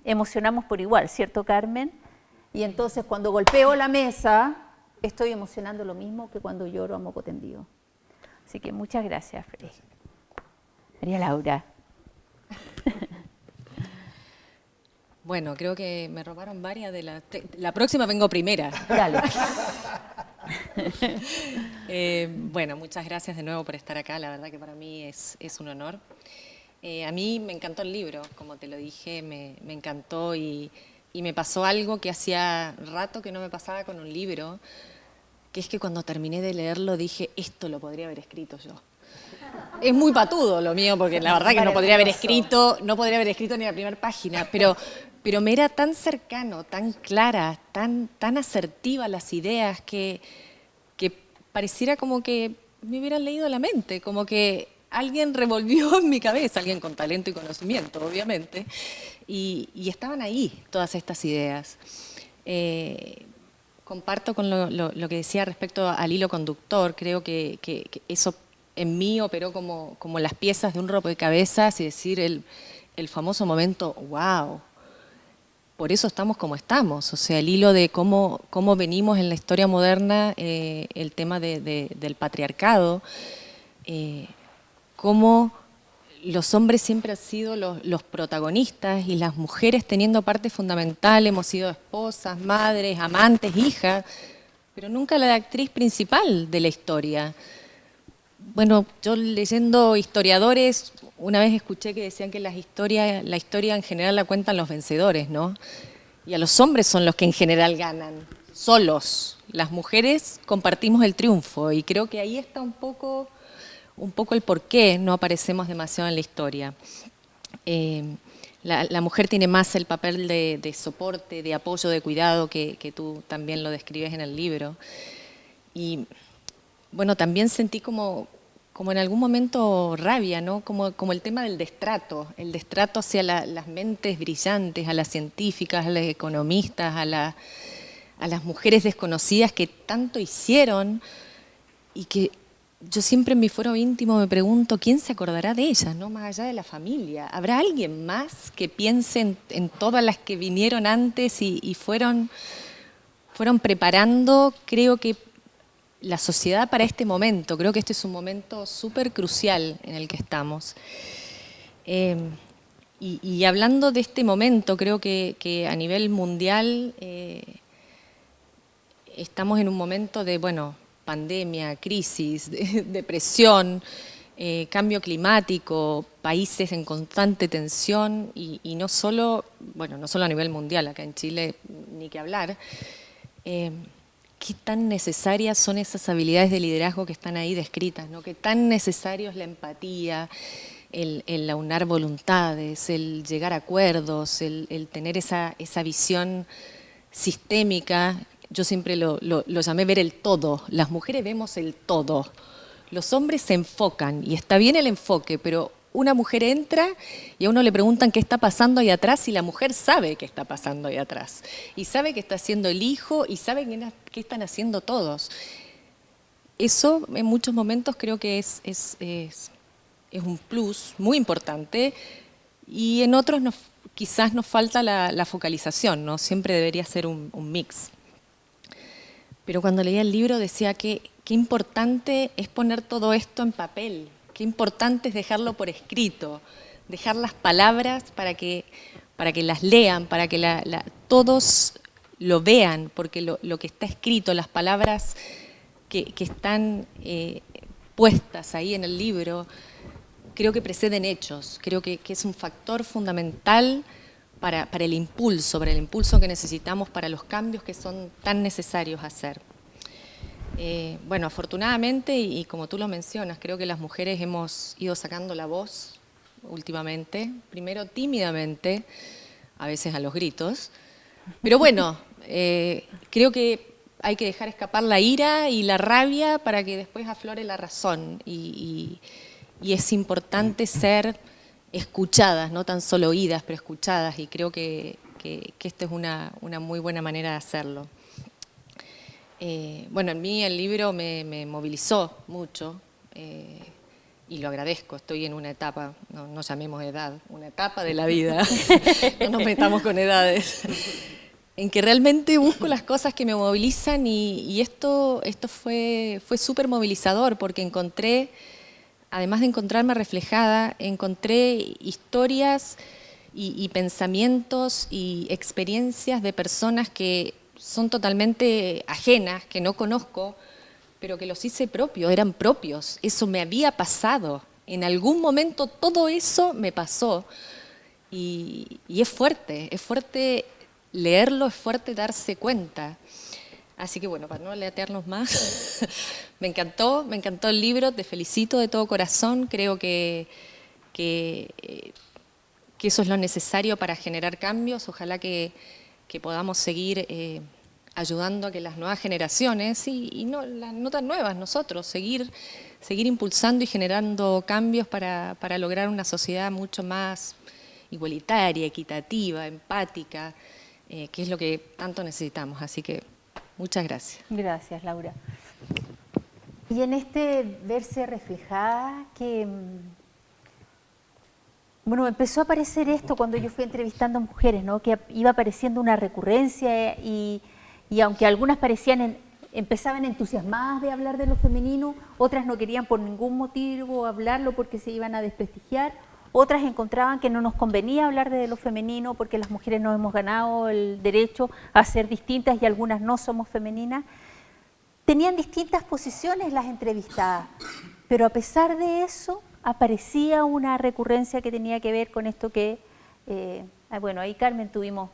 emocionamos por igual, ¿cierto, Carmen? Y entonces cuando golpeo la mesa, estoy emocionando lo mismo que cuando lloro a moco tendido. Así que muchas gracias, Freddy. María Laura. Bueno, creo que me robaron varias de las... La próxima vengo primera. Dale. Bueno, muchas gracias de nuevo por estar acá. La verdad que para mí es un honor. A mí me encantó el libro, como te lo dije, me encantó y me pasó algo que hacía rato que no me pasaba con un libro, que es que cuando terminé de leerlo dije, esto lo podría haber escrito yo. Es muy patudo lo mío, porque la verdad que no podría haber escrito ni la primera página, pero me era tan cercano, tan clara, tan asertiva las ideas que pareciera como que me hubieran leído la mente, como que alguien revolvió en mi cabeza, alguien con talento y conocimiento, obviamente, y estaban ahí todas estas ideas. Comparto con lo que decía respecto al hilo conductor, creo que eso en mí operó como las piezas de un rompecabezas y decir el famoso momento, wow, por eso estamos como estamos. O sea, el hilo de cómo venimos en la historia moderna, el tema del patriarcado, cómo los hombres siempre han sido los protagonistas y las mujeres teniendo parte fundamental, hemos sido esposas, madres, amantes, hijas, pero nunca la actriz principal de la historia. Bueno, yo leyendo historiadores, una vez escuché que decían que la historia en general la cuentan los vencedores, ¿no? Y a los hombres son los que en general ganan, solos. Las mujeres compartimos el triunfo y creo que ahí está un poco el por qué no aparecemos demasiado en la historia. La mujer tiene más el papel de soporte, de apoyo, de cuidado, que tú también lo describes en el libro. Y bueno, también sentí como en algún momento rabia, ¿no? Como el tema del destrato, el destrato hacia las mentes brillantes, a las científicas, a las economistas, a las mujeres desconocidas que tanto hicieron y que yo siempre en mi foro íntimo me pregunto, ¿quién se acordará de ellas, no? Más allá de la familia. ¿Habrá alguien más que piense en todas las que vinieron antes y fueron preparando, creo que la sociedad para este momento? Creo que este es un momento súper crucial en el que estamos. Y hablando de este momento, creo que a nivel mundial estamos en un momento de, bueno, pandemia, crisis, depresión, cambio climático, países en constante tensión y no solo a nivel mundial, acá en Chile ni que hablar. ¿Qué tan necesarias son esas habilidades de liderazgo que están ahí descritas, ¿no? ¿Qué tan necesario es la empatía, el aunar voluntades, el llegar a acuerdos, el tener esa visión sistémica? Yo siempre lo llamé ver el todo. Las mujeres vemos el todo. Los hombres se enfocan, y está bien el enfoque, pero una mujer entra y a uno le preguntan qué está pasando ahí atrás y la mujer sabe qué está pasando ahí atrás. Y sabe qué está haciendo el hijo y sabe qué están haciendo todos. Eso en muchos momentos creo que es un plus muy importante y en otros quizás nos falta la focalización, ¿no? Siempre debería ser un mix. Pero cuando leía el libro decía que qué importante es poner todo esto en papel, qué importante es dejarlo por escrito, dejar las palabras para que las lean, para que todos lo vean, porque lo que está escrito, las palabras que están puestas ahí en el libro, creo que preceden hechos, creo que es un factor fundamental para el impulso que necesitamos para los cambios que son tan necesarios hacer. Bueno, afortunadamente, y como tú lo mencionas, creo que las mujeres hemos ido sacando la voz últimamente, primero tímidamente, a veces a los gritos, pero bueno, creo que hay que dejar escapar la ira y la rabia para que después aflore la razón y es importante ser escuchadas, no tan solo oídas, pero escuchadas, y creo que esta es una muy buena manera de hacerlo. Bueno, en mí el libro me movilizó mucho y lo agradezco. Estoy en una etapa, no llamemos edad, una etapa de la vida, no nos metamos con edades, en que realmente busco las cosas que me movilizan y esto fue súper movilizador porque encontré, además de encontrarme reflejada, encontré historias y pensamientos y experiencias de personas que son totalmente ajenas, que no conozco, pero que los hice propios, eran propios. Eso me había pasado. En algún momento todo eso me pasó. Y es fuerte leerlo, es fuerte darse cuenta. Así que bueno, para no aleatearnos más, me encantó el libro, te felicito de todo corazón. Creo que eso es lo necesario para generar cambios. Ojalá que podamos seguir ayudando a que las nuevas generaciones, y no las no tan nuevas, nosotros, seguir impulsando y generando cambios para lograr una sociedad mucho más igualitaria, equitativa, empática, que es lo que tanto necesitamos. Así que muchas gracias. Gracias, Laura. Y en este verse reflejada, bueno, empezó a aparecer esto cuando yo fui entrevistando a mujeres, ¿no? Que iba apareciendo una recurrencia y aunque algunas empezaban entusiasmadas de hablar de lo femenino, otras no querían por ningún motivo hablarlo porque se iban a desprestigiar, otras encontraban que no nos convenía hablar de lo femenino porque las mujeres nos hemos ganado el derecho a ser distintas y algunas no somos femeninas. Tenían distintas posiciones las entrevistadas, Pero a pesar de eso, aparecía una recurrencia que tenía que ver con esto que, bueno, ahí Carmen tuvimos.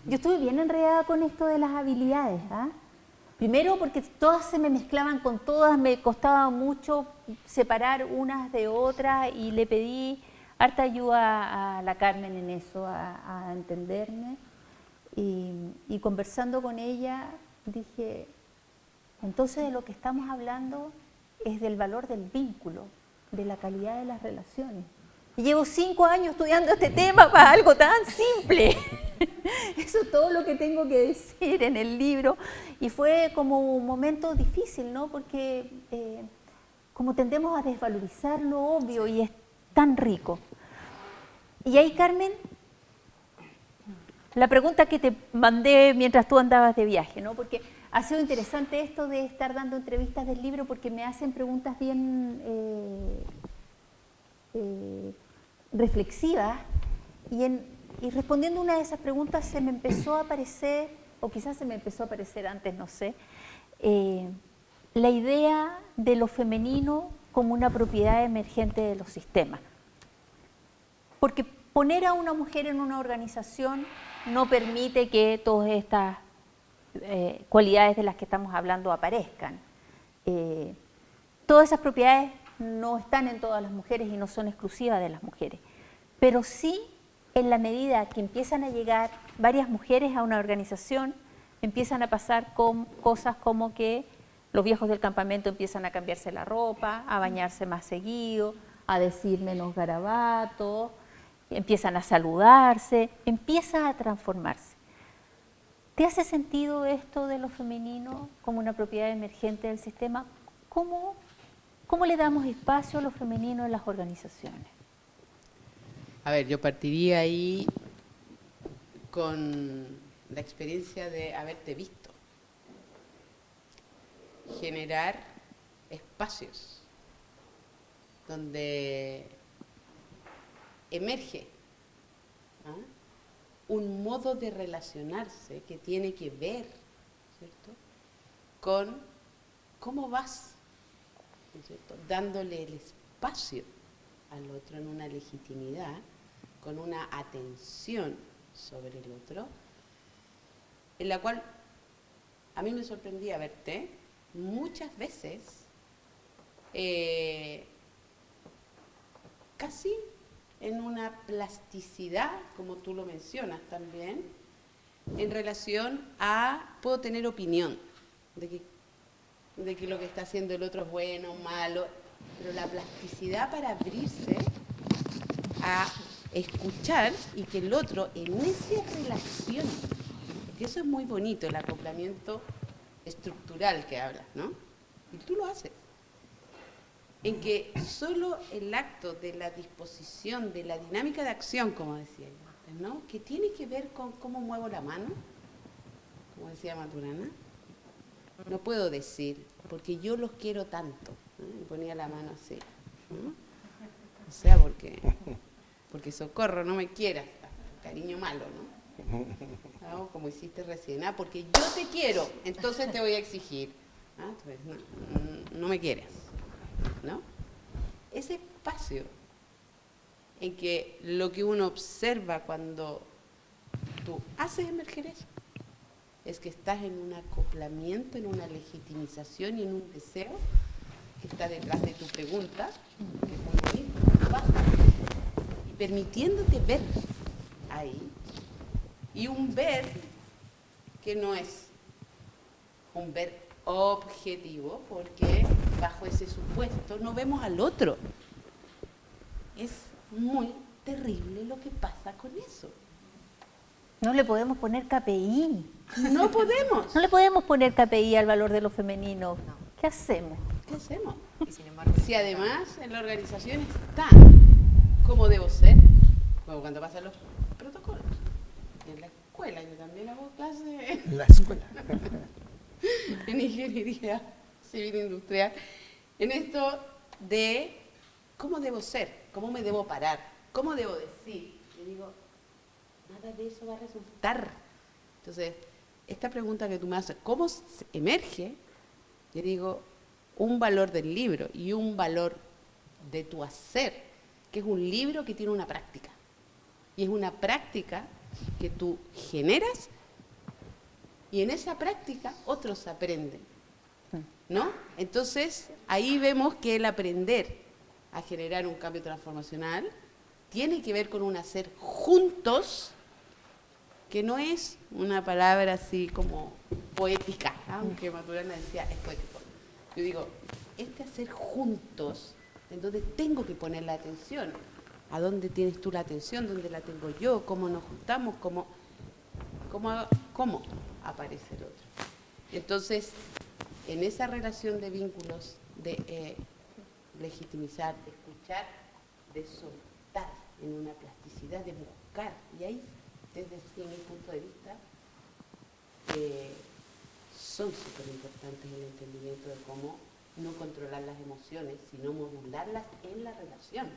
Yo estuve bien enredada con esto de las habilidades, ¿ah? Primero porque todas se me mezclaban con todas, me costaba mucho separar unas de otras y le pedí harta ayuda a la Carmen en eso, a entenderme. Y conversando con ella dije, entonces de lo que estamos hablando es del valor del vínculo, de la calidad de las relaciones. Y llevo 5 años estudiando este tema para algo tan simple. Eso es todo lo que tengo que decir en el libro. Y fue como un momento difícil, ¿no? Porque como tendemos a desvalorizar lo obvio y es tan rico. Y ahí, Carmen, la pregunta que te mandé mientras tú andabas de viaje, ¿no? Porque ha sido interesante esto de estar dando entrevistas del libro porque me hacen preguntas bien reflexivas y respondiendo una de esas preguntas se me empezó a aparecer, o quizás se me empezó a aparecer antes, no sé, la idea de lo femenino como una propiedad emergente de los sistemas. Porque poner a una mujer en una organización no permite que todas estas cualidades de las que estamos hablando aparezcan. Todas esas propiedades no están en todas las mujeres y no son exclusivas de las mujeres, pero sí en la medida que empiezan a llegar varias mujeres a una organización, empiezan a pasar con cosas como que los viejos del campamento empiezan a cambiarse la ropa, a bañarse más seguido, a decir menos garabatos, empiezan a saludarse, empieza a transformarse. ¿Te hace sentido esto de lo femenino como una propiedad emergente del sistema? ¿Cómo le damos espacio a lo femenino en las organizaciones? A ver, yo partiría ahí con la experiencia de haberte visto. Generar espacios donde emerge un modo de relacionarse que tiene que ver, ¿cierto?, con cómo vas, ¿cierto?, dándole el espacio al otro en una legitimidad, con una atención sobre el otro, en la cual a mí me sorprendía verte muchas veces casi en una plasticidad, como tú lo mencionas también, en relación a, puedo tener opinión de que lo que está haciendo el otro es bueno, malo, pero la plasticidad para abrirse a escuchar y que el otro en esa relación, porque eso es muy bonito, el acoplamiento estructural que hablas, ¿no? Y tú lo haces. En que solo el acto de la disposición, de la dinámica de acción, como decía yo antes, ¿no?, que tiene que ver con cómo muevo la mano, como decía Maturana, no puedo decir, porque yo los quiero tanto, ¿no? Me ponía la mano así, ¿no? O sea, porque socorro, no me quieras, cariño malo, ¿no? ¿No? Como hiciste recién, porque yo te quiero, entonces te voy a exigir. Entonces, no me quieres, ¿no? Ese espacio en que lo que uno observa cuando tú haces emerger eso, es que estás en un acoplamiento, en una legitimización y en un deseo que está detrás de tu pregunta, que es muy bonito, y permitiéndote ver ahí, y un ver que no es un ver objetivo, porque bajo ese supuesto no vemos al otro. Es muy terrible lo que pasa con eso. No le podemos poner KPI. No podemos. No le podemos poner KPI al valor de lo femenino. No. ¿Qué hacemos? ¿Qué hacemos? Y sin embargo, si además en la organización está cómo debo ser, como cuando pasan los protocolos. En la escuela, yo también hago clases. En la escuela. En ingeniería civil industrial. En esto de cómo debo ser, cómo me debo parar, cómo debo decir. Yo digo, nada de eso va a resultar. Entonces, esta pregunta que tú me haces, ¿cómo emerge? Yo digo, un valor del libro y un valor de tu hacer, que es un libro que tiene una práctica. Y es una práctica que tú generas y en esa práctica otros aprenden, ¿no? Entonces, ahí vemos que el aprender a generar un cambio transformacional tiene que ver con un hacer juntos, que no es una palabra así como poética, aunque Maturana decía es poético. Yo digo, este hacer juntos, en donde tengo que poner la atención, ¿a dónde tienes tú la atención? ¿Dónde la tengo yo? ¿Cómo nos juntamos? ¿Cómo aparece el otro? Entonces, en esa relación de vínculos, de legitimizar, de escuchar, de soltar en una plasticidad, de buscar, y ahí, desde mi punto de vista, son súper importantes el entendimiento de cómo no controlar las emociones, sino modularlas en la relación.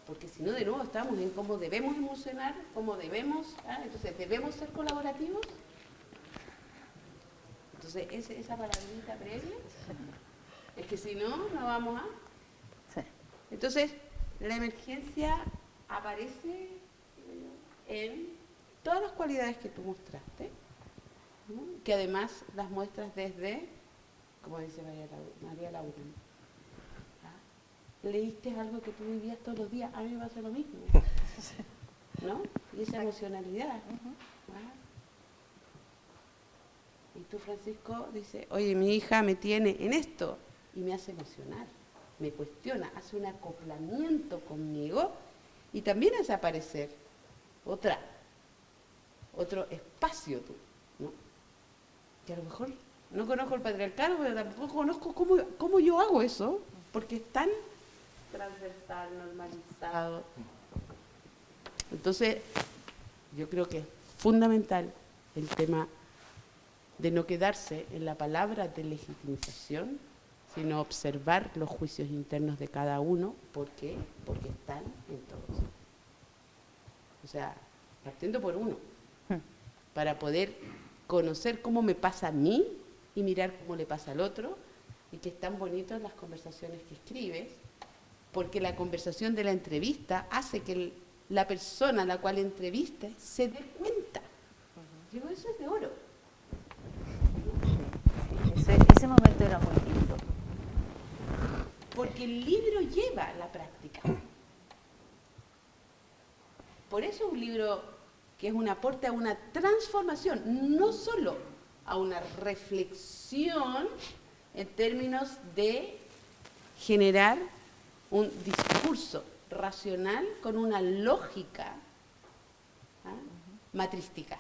Porque si no, de nuevo, estamos en cómo debemos emocionar, cómo debemos, entonces, ¿debemos ser colaborativos? Entonces, esa palabrita previa, es que si no, no vamos a... Sí. Entonces, la emergencia aparece en todas las cualidades que tú mostraste, ¿no? Que además las muestras desde, como dice María Laura, leíste algo que tú vivías todos los días, a mí me pasa lo mismo, ¿no? Y esa emocionalidad. Y tú, Francisco, dices, oye, mi hija me tiene en esto y me hace emocionar, me cuestiona, hace un acoplamiento conmigo y también hace aparecer otro espacio tú, ¿no? Que a lo mejor no conozco el patriarcado, pero tampoco conozco cómo yo hago eso, porque es tan transversal, normalizado. Entonces, yo creo que es fundamental el tema de no quedarse en la palabra de legitimización, sino observar los juicios internos de cada uno. ¿Por qué? Porque están en todos. O sea, partiendo por uno, para poder conocer cómo me pasa a mí y mirar cómo le pasa al otro, y que están bonitas las conversaciones que escribes, porque la conversación de la entrevista hace que la persona a la cual entrevistes se dé cuenta. Digo, eso es de oro. Ese momento era muy lindo. Porque el libro lleva la práctica. Por eso es un libro que es un aporte a una transformación, no solo a una reflexión en términos de generar un discurso racional con una lógica matrística.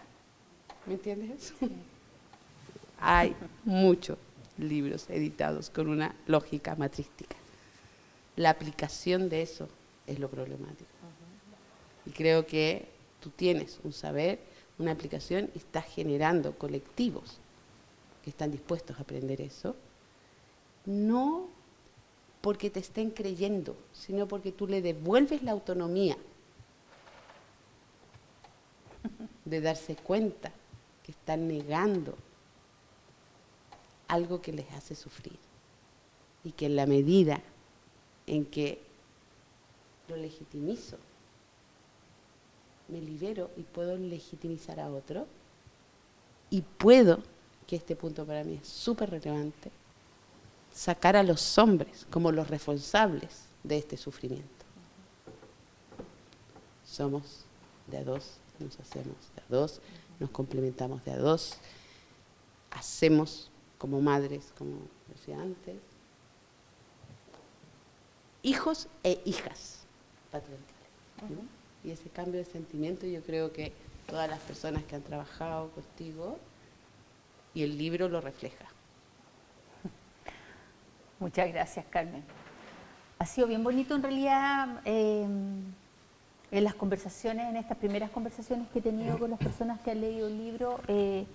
¿Me entiendes eso? Hay muchos libros editados con una lógica matrística. La aplicación de eso es lo problemático. Y creo que tú tienes un saber, una aplicación, y estás generando colectivos que están dispuestos a aprender eso, no porque te estén creyendo, sino porque tú le devuelves la autonomía de darse cuenta que están negando algo que les hace sufrir, y que en la medida en que lo legitimizo, me libero y puedo legitimizar a otro, y puedo, que este punto para mí es súper relevante, sacar a los hombres como los responsables de este sufrimiento. Somos de a dos, nos hacemos de a dos, nos complementamos de a dos, hacemos como madres, como decía antes, hijos e hijas patriarcales, ¿no? Y ese cambio de sentimiento, yo creo que todas las personas que han trabajado contigo, y el libro lo refleja. Muchas gracias, Carmen. Ha sido bien bonito en realidad en las conversaciones, en estas primeras conversaciones que he tenido con las personas que han leído el libro, el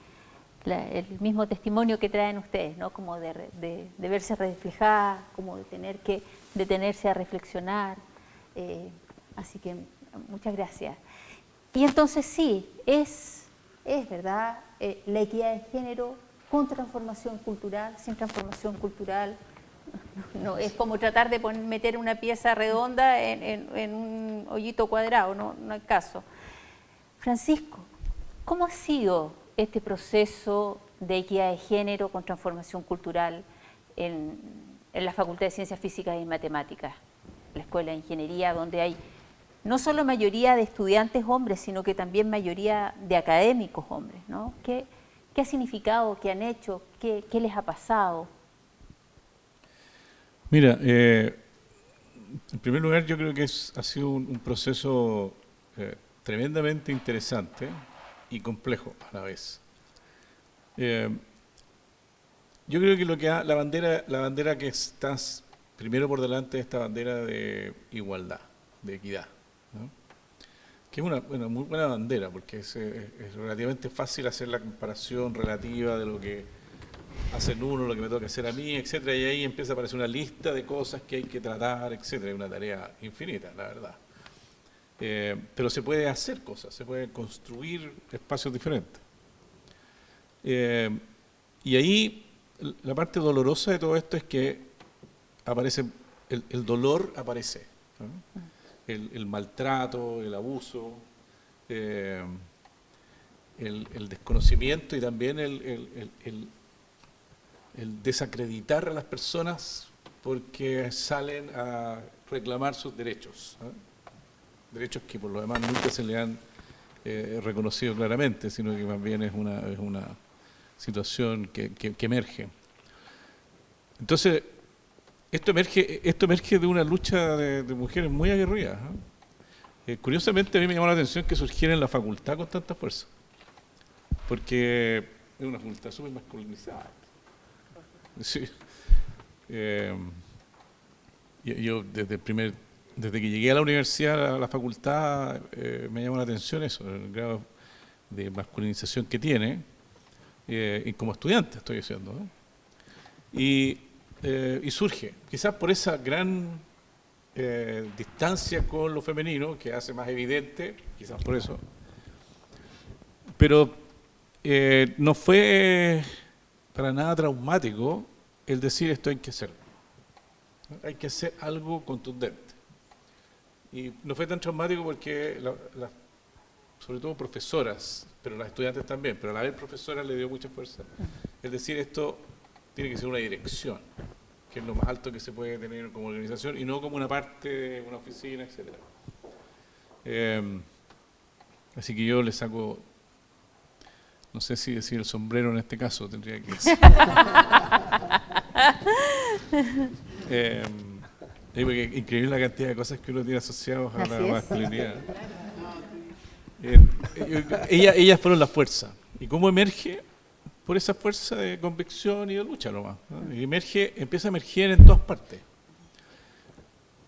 mismo testimonio que traen ustedes, ¿no? Como de verse reflejada, como de tener que detenerse a reflexionar. Así que muchas gracias. Y entonces sí, es verdad, la equidad de género con transformación cultural, sin transformación cultural. No, es como tratar de meter una pieza redonda en un hoyito cuadrado, no hay caso. Francisco, ¿cómo ha sido este proceso de equidad de género con transformación cultural en la Facultad de Ciencias Físicas y Matemáticas, la Escuela de Ingeniería, donde hay no solo mayoría de estudiantes hombres, sino que también mayoría de académicos hombres, ¿no? ¿Qué ha significado? ¿Qué han hecho? ¿Qué les ha pasado? Mira, en primer lugar yo creo que ha sido un proceso tremendamente interesante y complejo a la vez. Yo creo que la bandera que está primero por delante es esta bandera de igualdad, de equidad, ¿no? Que es una muy buena bandera, porque es relativamente fácil hacer la comparación relativa de lo que hacen uno, lo que me toca hacer a mí, etcétera, y ahí empieza a aparecer una lista de cosas que hay que tratar, etcétera. Es una tarea infinita, la verdad. Pero se puede hacer cosas, se pueden construir espacios diferentes. Y ahí la parte dolorosa de todo esto es que aparece, el dolor aparece, ¿no? El maltrato, el abuso, el desconocimiento y también el desacreditar a las personas porque salen a reclamar sus derechos, ¿no? Derechos que por lo demás nunca se le han reconocido claramente, sino que más bien es una situación que emerge. Entonces, esto emerge de una lucha de mujeres muy aguerridas, ¿no? Curiosamente a mí me llamó la atención que surgiera en la facultad con tanta fuerza, porque es una facultad súper masculinizada. Sí. Yo desde que llegué a la universidad, a la facultad, me llamó la atención eso, el grado de masculinización que tiene, y como estudiante estoy diciendo, ¿no? Y surge, quizás por esa gran distancia con lo femenino, que hace más evidente, quizás por eso, pero no fue para nada traumático el decir esto hay que hacer. Hay que hacer algo contundente. Y no fue tan traumático porque, sobre todo profesoras, pero las estudiantes también, pero a la vez profesoras le dio mucha fuerza. Es decir, esto tiene que ser una dirección, que es lo más alto que se puede tener como organización y no como una parte de una oficina, etc. Así que yo le saco, no sé si decir el sombrero en este caso, tendría que decir. Porque es increíble la cantidad de cosas que uno tiene asociados a la masculinidad. Ellas fueron la fuerza. ¿Y cómo emerge? Por esa fuerza de convicción y de lucha nomás, ¿no? Y empieza a emerger en todas partes.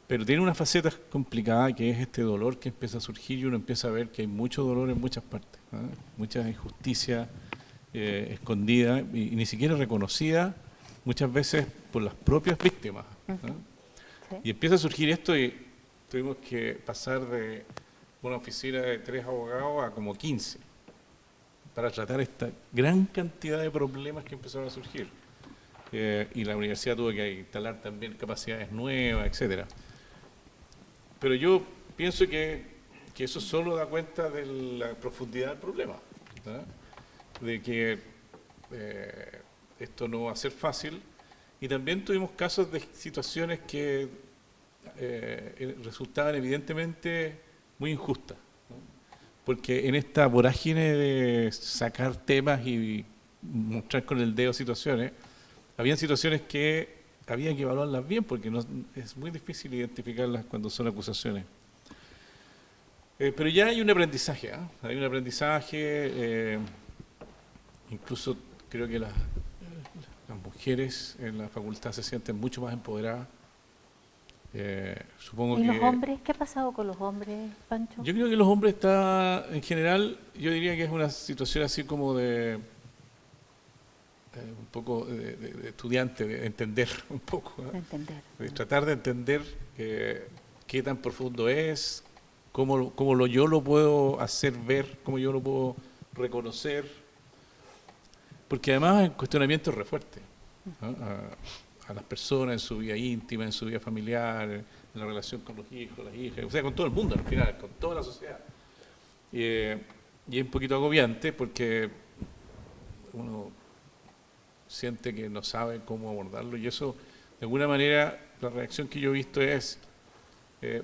Pero tiene una faceta complicada que es este dolor que empieza a surgir y uno empieza a ver que hay mucho dolor en muchas partes, ¿no? Mucha injusticia escondida y ni siquiera reconocida muchas veces por las propias víctimas, ¿no? Sí. Y empieza a surgir esto y tuvimos que pasar de una oficina de 3 abogados a como 15 para tratar esta gran cantidad de problemas que empezaron a surgir. Y la universidad tuvo que instalar también capacidades nuevas, etcétera. Pero yo pienso que eso solo da cuenta de la profundidad del problema, ¿no? De que esto no va a ser fácil. Y también tuvimos casos de situaciones que resultaban evidentemente muy injustas, ¿no? Porque en esta vorágine de sacar temas y mostrar con el dedo situaciones, habían situaciones que había que evaluarlas bien, porque es muy difícil identificarlas cuando son acusaciones. Pero ya hay un aprendizaje, ¿eh? Hay un aprendizaje, incluso creo que las mujeres en la facultad se sienten mucho más empoderadas. Supongo ¿Y que los hombres? ¿Qué ha pasado con los hombres, Pancho? Yo creo que los hombres en general, yo diría que es una situación así como de un poco de estudiante, de entender un poco, ¿no? De tratar de entender qué tan profundo es, cómo yo lo puedo hacer ver, cómo yo lo puedo reconocer. porque además el cuestionamiento es re fuerte, ¿no? A las personas en su vida íntima, en su vida familiar, en la relación con los hijos, las hijas, o sea, con todo el mundo al final, con toda la sociedad. Y es un poquito agobiante porque uno siente que no sabe cómo abordarlo, y eso, de alguna manera, la reacción que yo he visto es,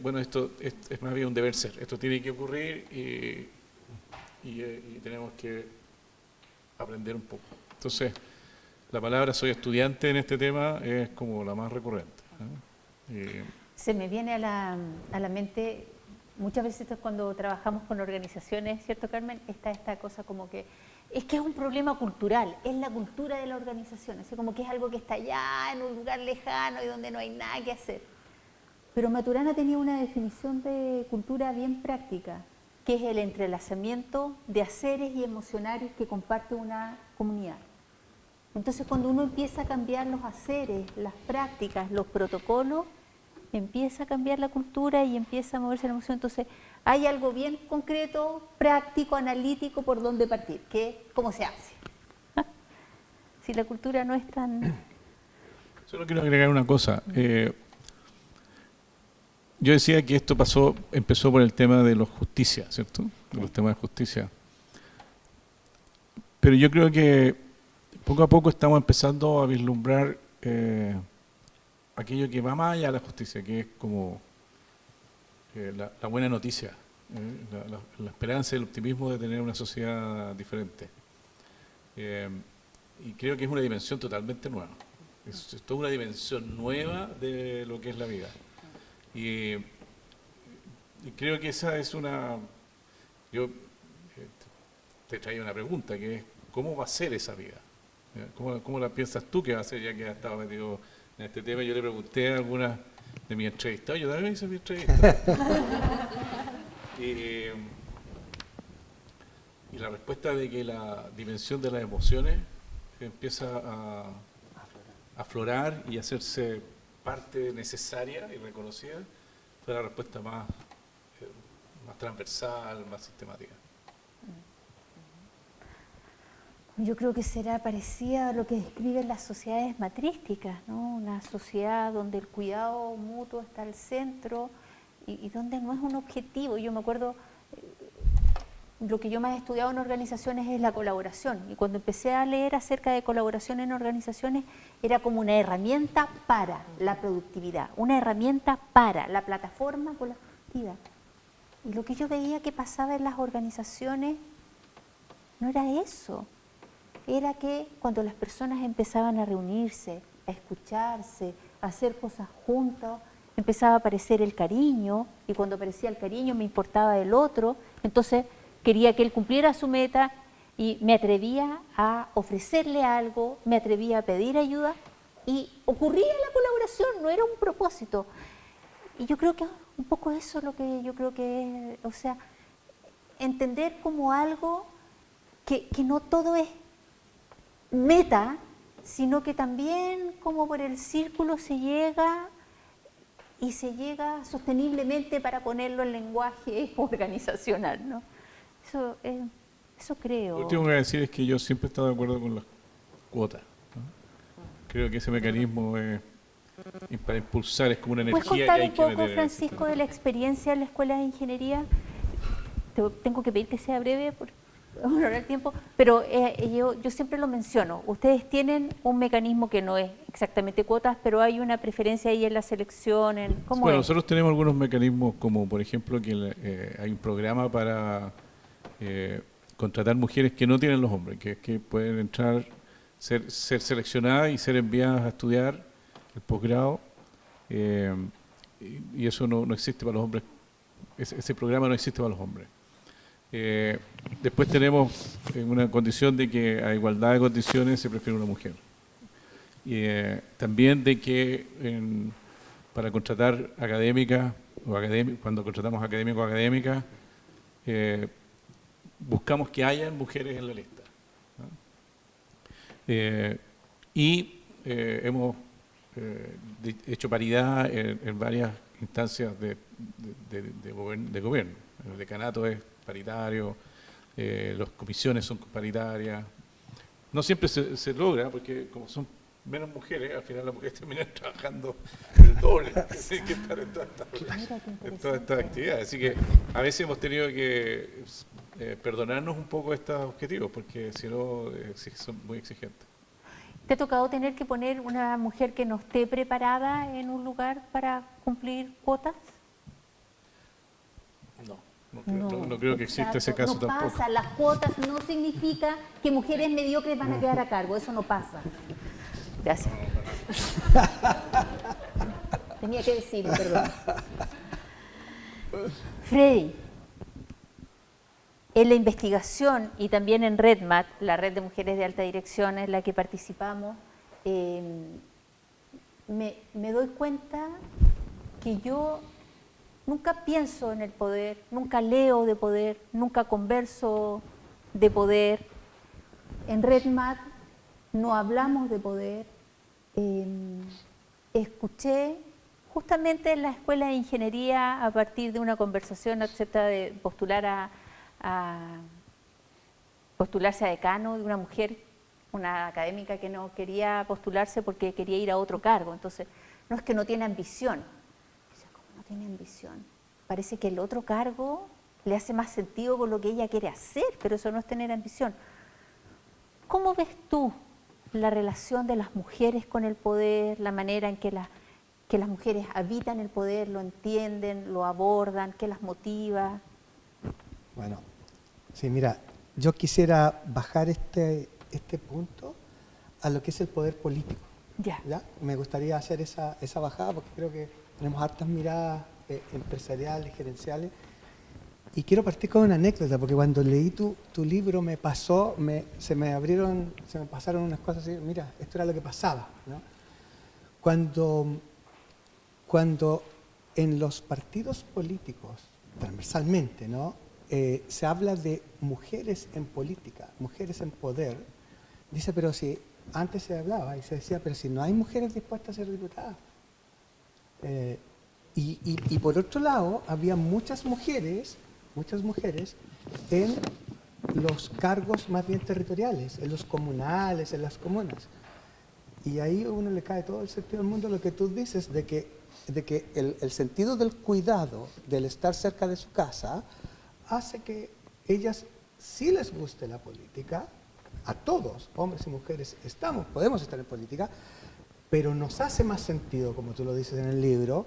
bueno, esto es más bien un deber ser, esto tiene que ocurrir y tenemos que aprender un poco. Entonces, la palabra soy estudiante en este tema es como la más recurrente, ¿no? Se me viene a la mente, muchas veces cuando trabajamos con organizaciones, ¿cierto, Carmen? Está esta cosa como que es un problema cultural, es la cultura de la organización, así como que es algo que está allá en un lugar lejano y donde no hay nada que hacer. Pero Maturana tenía una definición de cultura bien práctica, que es el entrelazamiento de haceres y emocionarios que comparte una comunidad. Entonces, cuando uno empieza a cambiar los haceres, las prácticas, los protocolos, empieza a cambiar la cultura y empieza a moverse la emoción. Entonces, hay algo bien concreto, práctico, analítico por donde partir, que es cómo se hace. Si la cultura no es tan... Solo quiero agregar una cosa. Yo decía que esto empezó por el tema de la justicia, ¿cierto? De los temas de justicia. Pero yo creo que poco a poco estamos empezando a vislumbrar aquello que va más allá de la justicia, que es como la buena noticia, la esperanza y el optimismo de tener una sociedad diferente. Y creo que es una dimensión totalmente nueva. Es toda una dimensión nueva de lo que es la vida. Y creo que esa es una... Yo te traía una pregunta, que es ¿cómo va a ser esa vida? ¿Cómo la piensas tú que va a ser, ya que has estado metido en este tema? Yo le pregunté a algunas de mis entrevistados, yo también hice mi entrevista. Y la respuesta de que la dimensión de las emociones empieza a aflorar y a hacerse parte necesaria y reconocida, fue la respuesta más transversal, más sistemática. Yo creo que será parecida a lo que describen las sociedades matrísticas, ¿no? Una sociedad donde el cuidado mutuo está al centro y donde no es un objetivo. Yo me acuerdo, lo que yo más he estudiado en organizaciones es la colaboración, y cuando empecé a leer acerca de colaboración en organizaciones era como una herramienta para la productividad, una herramienta para la plataforma colaborativa. Y lo que yo veía que pasaba en las organizaciones no era eso. Era que cuando las personas empezaban a reunirse, a escucharse, a hacer cosas juntos, empezaba a aparecer el cariño, y cuando aparecía el cariño me importaba el otro, entonces quería que él cumpliera su meta y me atrevía a ofrecerle algo, me atrevía a pedir ayuda y ocurría la colaboración, no era un propósito. Y yo creo que un poco eso es lo que yo creo que es, o sea, entender como algo que no todo es meta, sino que también como por el círculo se llega y se llega sosteniblemente, para ponerlo en lenguaje organizacional, ¿no? Eso creo. Lo último que voy a decir es que yo siempre he estado de acuerdo con las cuotas, ¿no? Creo que ese mecanismo es para impulsar, es como una energía que hay que meter. ¿Puedes contar un poco, Francisco, de la experiencia en la Escuela de Ingeniería? Tengo que pedir que sea breve por honrar el tiempo, pero yo siempre lo menciono. Ustedes tienen un mecanismo que no es exactamente cuotas, pero hay una preferencia ahí en la selección. Bueno, nosotros tenemos algunos mecanismos, como por ejemplo que hay un programa para contratar mujeres que no tienen los hombres, que pueden entrar, ser seleccionadas y ser enviadas a estudiar el posgrado, y eso no existe para los hombres. Ese programa no existe para los hombres. Después tenemos una condición de que a igualdad de condiciones se prefiere una mujer. También de que para contratar académicas cuando contratamos académicos o académicas, buscamos que hayan mujeres en la lista, ¿no? Hemos hecho paridad en varias instancias de gobierno. El decanato es paritario, las comisiones son paritarias, No siempre se logra, porque como son menos mujeres, al final las mujeres terminan trabajando el doble, tienen que estar en todas estas actividades. Así que a veces hemos tenido que perdonarnos un poco estos objetivos, porque si no son muy exigentes. ¿Te ha tocado tener que poner una mujer que no esté preparada en un lugar para cumplir cuotas? No creo que exista ese caso tampoco. No pasa, las cuotas no significa que mujeres mediocres van a quedar a cargo, eso no pasa. Gracias. Tenía que decirlo, perdón. Freddy, en la investigación y también en RedMat, la Red de Mujeres de Alta Dirección en la que participamos, me doy cuenta que yo nunca pienso en el poder, nunca leo de poder, nunca converso de poder. En RedMat no hablamos de poder. Escuché justamente en la Escuela de Ingeniería, a partir de una conversación acerca de postularse a decano de una mujer, una académica que no quería postularse porque quería ir a otro cargo. Entonces, no es que no tiene ambición. ¿Cómo no tiene ambición? Parece que el otro cargo le hace más sentido con lo que ella quiere hacer, pero eso no es tener ambición. ¿Cómo ves tú la relación de las mujeres con el poder, la manera en que las mujeres habitan el poder, lo entienden, lo abordan, qué las motiva? Bueno, sí, mira, yo quisiera bajar este punto a lo que es el poder político. ¿Ya? Me gustaría hacer esa bajada porque creo que tenemos hartas miradas empresariales, gerenciales. Y quiero partir con una anécdota, porque cuando leí tu libro se me pasaron unas cosas así, mira, esto era lo que pasaba, ¿no? Cuando en los partidos políticos, transversalmente, ¿no? Se habla de mujeres en política, mujeres en poder, dice, pero si antes se hablaba y se decía, pero si no hay mujeres dispuestas a ser diputadas. Y por otro lado, había muchas mujeres en los cargos más bien territoriales, en los comunales, en las comunas. Y ahí a uno le cae todo el sentido del mundo lo que tú dices, de que el sentido del cuidado, del estar cerca de su casa, hace que ellas sí les guste la política. A todos, hombres y mujeres, podemos estar en política, pero nos hace más sentido, como tú lo dices en el libro,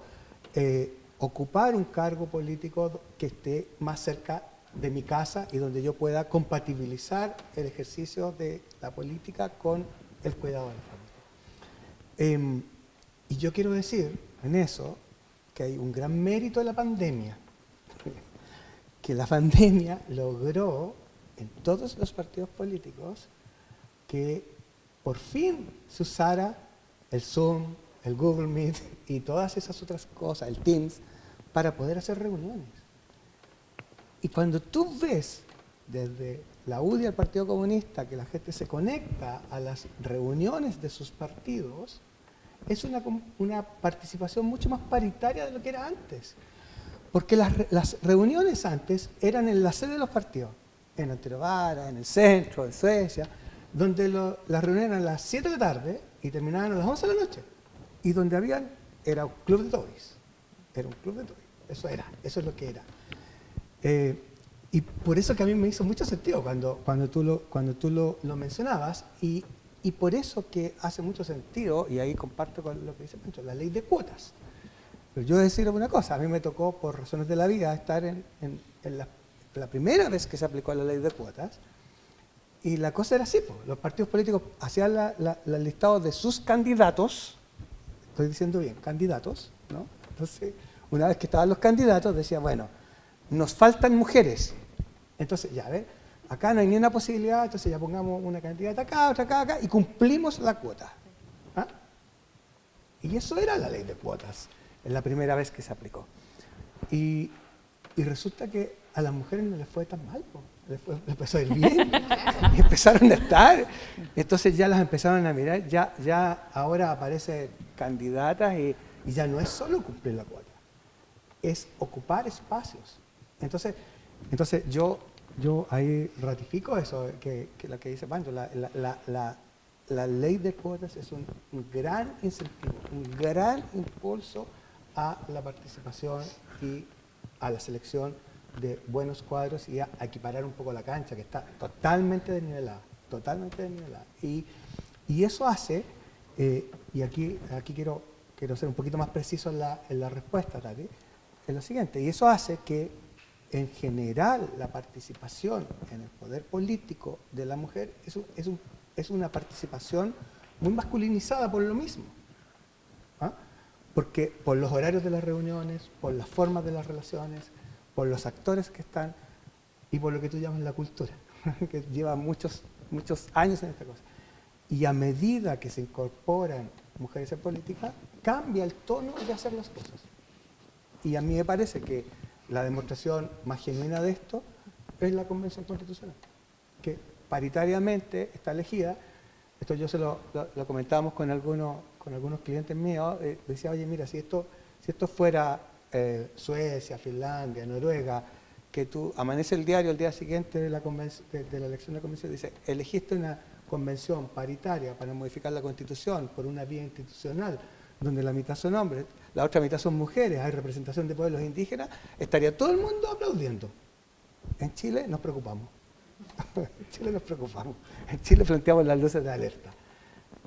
ocupar un cargo político que esté más cerca de mi casa y donde yo pueda compatibilizar el ejercicio de la política con el cuidado de la familia. Y yo quiero decir en eso que hay un gran mérito de la pandemia, que la pandemia logró en todos los partidos políticos que por fin se usara el Zoom, el Google Meet y todas esas otras cosas, el Teams, para poder hacer reuniones. Y cuando tú ves desde la UDI al Partido Comunista que la gente se conecta a las reuniones de sus partidos, es una participación mucho más paritaria de lo que era antes. Porque las reuniones antes eran en la sede de los partidos, en Antero Vara, en el centro, en Suecia, donde las reuniones eran a las 7 de la tarde y terminaban a las 11 de la noche. Y donde era un club de toys. Era un club de toys. Eso es lo que era. Y por eso que a mí me hizo mucho sentido cuando tú lo mencionabas, y por eso que hace mucho sentido, y ahí comparto con lo que dice Pancho, la ley de cuotas. Pero yo decir una cosa, a mí me tocó por razones de la vida estar en la primera vez que se aplicó la ley de cuotas, y la cosa era así, pues, los partidos políticos hacían el listado de sus candidatos, estoy diciendo bien, candidatos, ¿no? Entonces, una vez que estaban los candidatos, decía, bueno, nos faltan mujeres. Entonces, ya, a ver, acá no hay ni una posibilidad, entonces ya pongamos una candidata acá, otra acá, acá, y cumplimos la cuota. ¿Ah? Y eso era la ley de cuotas, en la primera vez que se aplicó. Y resulta que a las mujeres no les fue tan mal, les empezó a ir bien, y empezaron a estar. Entonces ya las empezaron a mirar, ya ahora aparecen candidatas y ya no es solo cumplir la cuota, es ocupar espacios. Entonces yo yo ahí ratifico eso, que lo que dice Pancho, la ley de cuotas es un gran incentivo, un gran impulso a la participación y a la selección de buenos cuadros y a equiparar un poco la cancha, que está totalmente desnivelada, totalmente desnivelada. Y eso hace, y aquí quiero ser un poquito más preciso en la respuesta, Tati, es lo siguiente, y eso hace que en general la participación en el poder político de la mujer es una participación muy masculinizada por lo mismo. ¿Ah? Porque por los horarios de las reuniones, por las formas de las relaciones, por los actores que están y por lo que tú llamas la cultura, que lleva muchos años en esta cosa. Y a medida que se incorporan mujeres en política, cambia el tono de hacer las cosas. Y a mí me parece que la demostración más genuina de esto es la Convención Constitucional, que paritariamente está elegida. Esto yo se lo comentábamos con algunos clientes míos, decía, oye, mira, si esto fuera Suecia, Finlandia, Noruega, que tú amanece el diario el día siguiente de la elección de la convención, dice, elegiste una convención paritaria para modificar la Constitución por una vía institucional, donde la mitad son hombres, la otra mitad son mujeres, hay representación de pueblos indígenas, estaría todo el mundo aplaudiendo. En Chile nos preocupamos. En Chile nos preocupamos. En Chile planteamos las luces de alerta.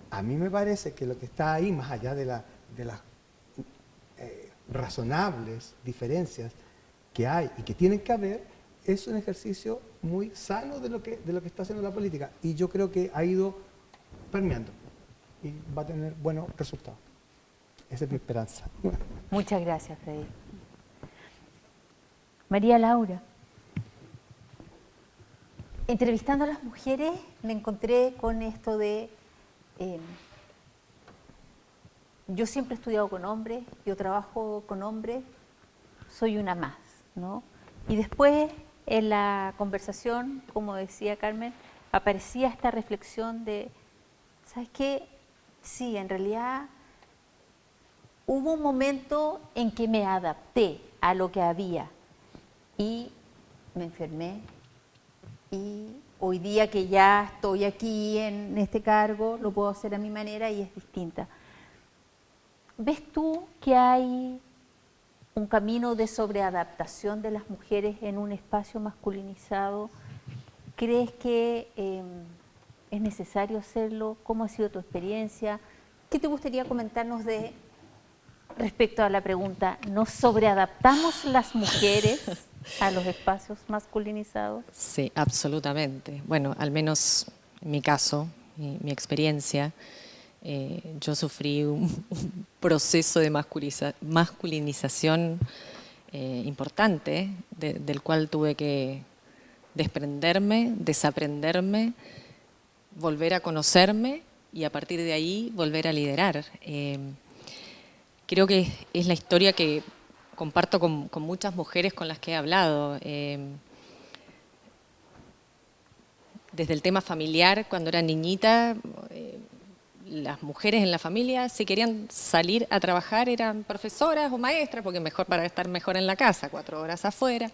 A mí me parece que lo que está ahí, más allá de las razonables diferencias que hay y que tienen que haber, es un ejercicio muy sano de lo que está haciendo la política. Y yo creo que ha ido permeando y va a tener buenos resultados. Esa es mi esperanza. Muchas gracias, Freddy. María Laura. Entrevistando a las mujeres me encontré con esto de yo siempre he estudiado con hombres, yo trabajo con hombres, soy una más, ¿no? Y después en la conversación, como decía Carmen, aparecía esta reflexión de, ¿sabes qué? Sí, en realidad hubo un momento en que me adapté a lo que había y me enfermé. Y hoy día que ya estoy aquí en este cargo, lo puedo hacer a mi manera y es distinta. ¿Ves tú que hay un camino de sobreadaptación de las mujeres en un espacio masculinizado? ¿Crees que es necesario hacerlo? ¿Cómo ha sido tu experiencia? ¿Qué te gustaría comentarnos respecto a la pregunta, ¿nos sobreadaptamos las mujeres a los espacios masculinizados? Sí, absolutamente. Bueno, al menos en mi caso, mi experiencia, yo sufrí un proceso de masculinización importante, del cual tuve que desprenderme, desaprenderme, volver a conocerme y a partir de ahí volver a liderar. Creo que es la historia que comparto con muchas mujeres con las que he hablado. Desde el tema familiar, cuando era niñita, las mujeres en la familia, si querían salir a trabajar, eran profesoras o maestras, porque mejor para estar mejor en la casa, 4 horas afuera.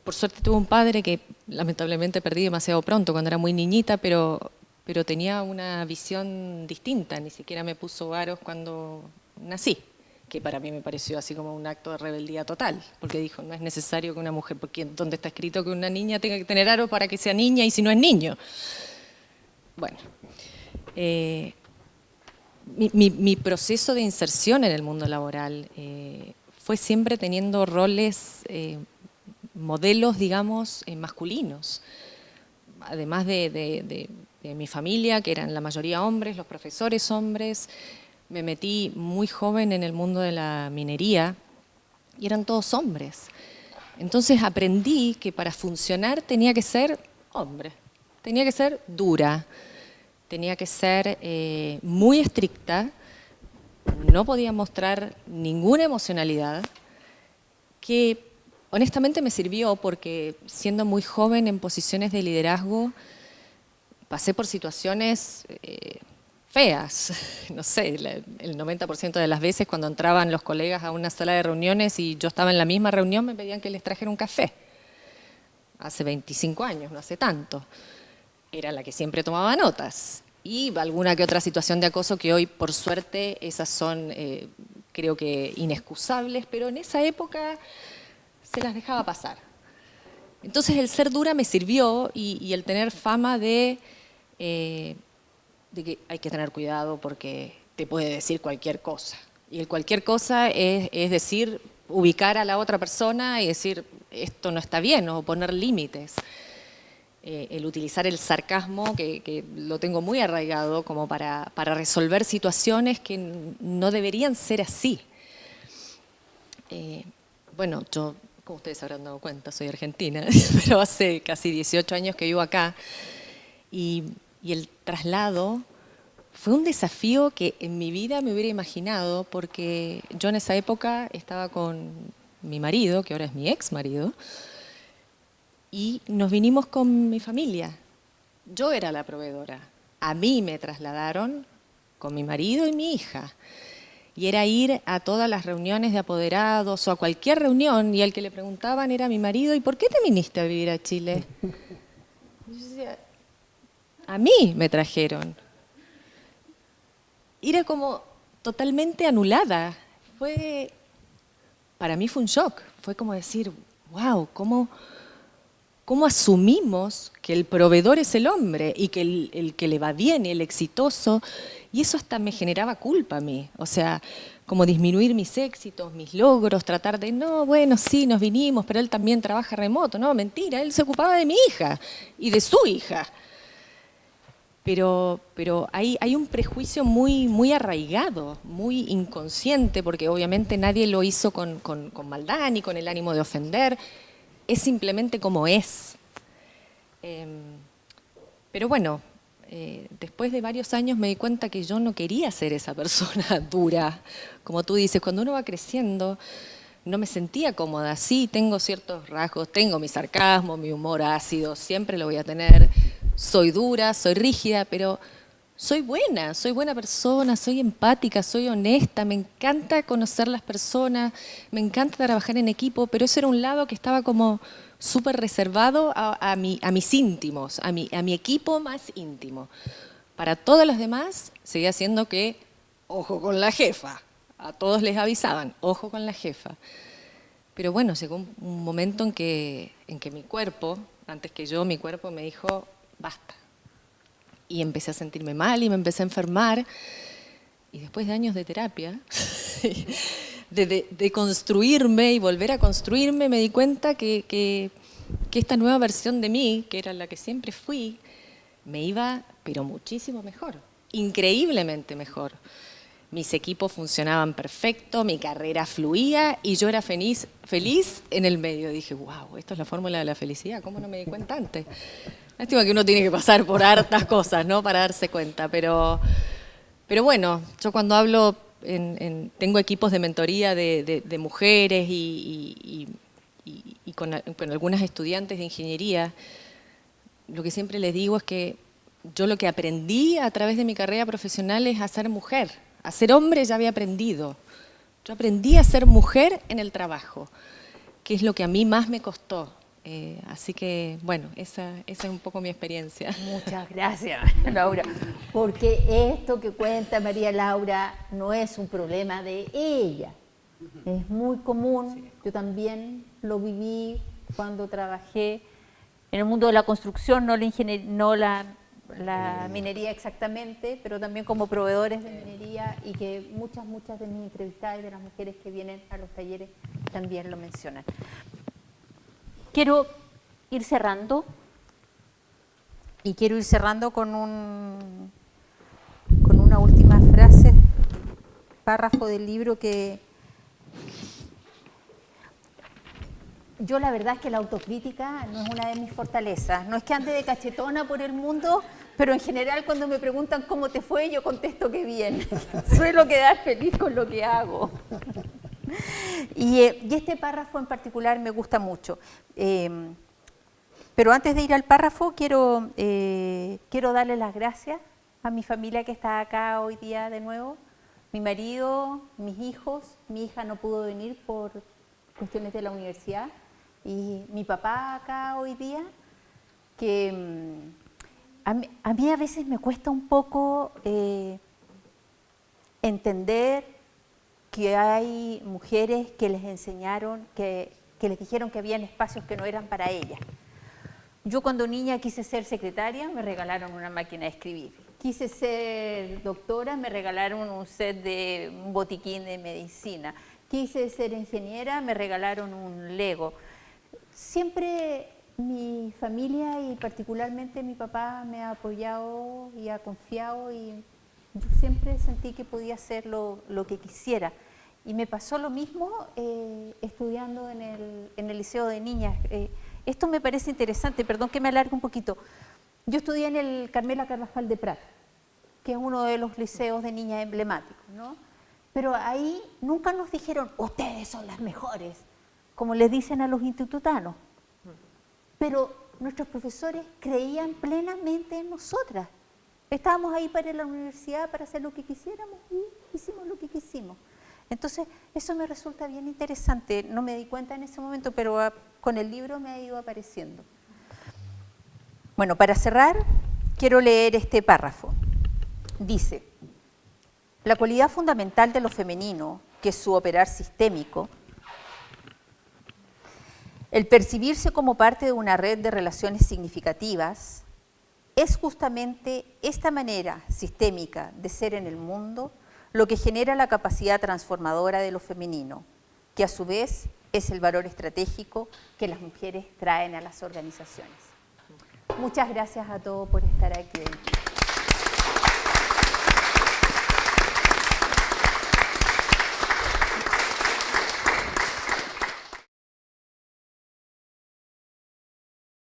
Por suerte tuve un padre que lamentablemente perdí demasiado pronto, cuando era muy niñita, pero tenía una visión distinta, ni siquiera me puso aros cuando nací, que para mí me pareció así como un acto de rebeldía total, porque dijo, no es necesario que una mujer, porque ¿dónde está escrito que una niña tenga que tener aros para que sea niña y si no es niño? Bueno, mi proceso de inserción en el mundo laboral fue siempre teniendo roles, modelos, digamos, masculinos, además de mi familia, que eran la mayoría hombres, los profesores hombres. Me metí muy joven en el mundo de la minería y eran todos hombres. Entonces aprendí que para funcionar tenía que ser hombre, tenía que ser dura, tenía que ser muy estricta, no podía mostrar ninguna emocionalidad, que honestamente me sirvió porque siendo muy joven en posiciones de liderazgo, pasé por situaciones feas, no sé, el 90% de las veces cuando entraban los colegas a una sala de reuniones y yo estaba en la misma reunión me pedían que les trajera un café. hace 25 años, no hace tanto. Era la que siempre tomaba notas. Y alguna que otra situación de acoso que hoy, por suerte, esas son, creo que, inexcusables, pero en esa época se las dejaba pasar. Entonces el ser dura me sirvió y el tener fama de que hay que tener cuidado porque te puede decir cualquier cosa. Y el cualquier cosa es decir, ubicar a la otra persona y decir esto no está bien o poner límites. El utilizar el sarcasmo, que lo tengo muy arraigado como para resolver situaciones que no deberían ser así. Bueno, yo, como ustedes habrán dado cuenta, soy argentina, pero hace casi 18 años que vivo acá y el traslado fue un desafío que en mi vida me hubiera imaginado porque yo en esa época estaba con mi marido, que ahora es mi ex marido, y nos vinimos con mi familia. Yo era la proveedora. A mí me trasladaron con mi marido y mi hija. Y era ir a todas las reuniones de apoderados o a cualquier reunión y al que le preguntaban era mi marido, ¿y por qué te viniste a vivir a Chile? Y yo decía, a mí me trajeron. Era como totalmente anulada. Para mí fue un shock. Fue como decir, wow, ¿cómo asumimos que el proveedor es el hombre y que el que le va bien, el exitoso? Y eso hasta me generaba culpa a mí. O sea, como disminuir mis éxitos, mis logros, tratar de, no, bueno, sí, nos vinimos, pero él también trabaja remoto. No, mentira, él se ocupaba de mi hija y de su hija. Pero hay un prejuicio muy arraigado, muy inconsciente, porque obviamente nadie lo hizo con maldad ni con el ánimo de ofender. Es simplemente como es. Pero bueno, después de varios años me di cuenta que yo no quería ser esa persona dura. Como tú dices, cuando uno va creciendo, no me sentía cómoda. Sí, tengo ciertos rasgos, tengo mi sarcasmo, mi humor ácido, siempre lo voy a tener. Soy dura, soy rígida, pero soy buena persona, soy empática, soy honesta, me encanta conocer las personas, me encanta trabajar en equipo, pero eso era un lado que estaba como súper reservado a mis íntimos, a mi equipo más íntimo. Para todos los demás seguía siendo que, ojo con la jefa, a todos les avisaban, ojo con la jefa. Pero bueno, llegó un momento en que mi cuerpo, antes que yo, mi cuerpo me dijo, basta. Y empecé a sentirme mal y me empecé a enfermar. Y después de años de terapia, de construirme y volver a construirme, me di cuenta que esta nueva versión de mí, que era la que siempre fui, me iba, pero muchísimo mejor, increíblemente mejor. Mis equipos funcionaban perfecto, mi carrera fluía y yo era feliz en el medio. Dije, wow, esto es la fórmula de la felicidad, ¿cómo no me di cuenta antes? Lástima que uno tiene que pasar por hartas cosas, ¿no?, para darse cuenta, pero bueno, yo cuando hablo, tengo equipos de mentoría de mujeres y con algunas estudiantes de ingeniería, lo que siempre les digo es que yo lo que aprendí a través de mi carrera profesional es a ser mujer. A ser hombre ya había aprendido. Yo aprendí a ser mujer en el trabajo, que es lo que a mí más me costó. Así que, bueno, esa es un poco mi experiencia. Muchas gracias, Laura, porque esto que cuenta María Laura no es un problema de ella, es muy común. Yo también lo viví cuando trabajé en el mundo de la construcción, no la minería exactamente, pero también como proveedores de minería, y que muchas de mis entrevistadas y de las mujeres que vienen a los talleres también lo mencionan. Quiero ir cerrando, y quiero ir cerrando con una última frase, párrafo del libro que yo, la verdad es que la autocrítica no es una de mis fortalezas. No es que ande de cachetona por el mundo, pero en general cuando me preguntan cómo te fue, yo contesto que bien. Suelo quedar feliz con lo que hago. Y este párrafo en particular me gusta mucho. Pero antes de ir al párrafo, quiero darle las gracias a mi familia que está acá hoy día de nuevo. Mi marido, mis hijos, mi hija no pudo venir por cuestiones de la universidad, Y mi papá acá hoy día, que a mí a veces me cuesta un poco entender que hay mujeres que les enseñaron, que les dijeron que habían espacios que no eran para ellas. Yo cuando niña quise ser secretaria, me regalaron una máquina de escribir. Quise ser doctora, me regalaron un set de un botiquín de medicina. Quise ser ingeniera, me regalaron un Lego. Siempre mi familia y particularmente mi papá me ha apoyado y ha confiado, y yo siempre sentí que podía hacer lo que quisiera. Y me pasó lo mismo estudiando en el Liceo de Niñas. Esto me parece interesante, perdón que me alargue un poquito. Yo estudié en el Carmela Carvajal de Prat, que es uno de los liceos de niñas emblemáticos, ¿no? Pero ahí nunca nos dijeron, ustedes son las mejores, como les dicen a los institutanos. Pero nuestros profesores creían plenamente en nosotras. Estábamos ahí para la universidad, para hacer lo que quisiéramos, y hicimos lo que quisimos. Entonces, eso me resulta bien interesante. No me di cuenta en ese momento, pero con el libro me ha ido apareciendo. Bueno, para cerrar, quiero leer este párrafo. Dice: la cualidad fundamental de lo femenino, que es su operar sistémico, el percibirse como parte de una red de relaciones significativas, es justamente esta manera sistémica de ser en el mundo lo que genera la capacidad transformadora de lo femenino, que a su vez es el valor estratégico que las mujeres traen a las organizaciones. Muchas gracias a todos por estar aquí.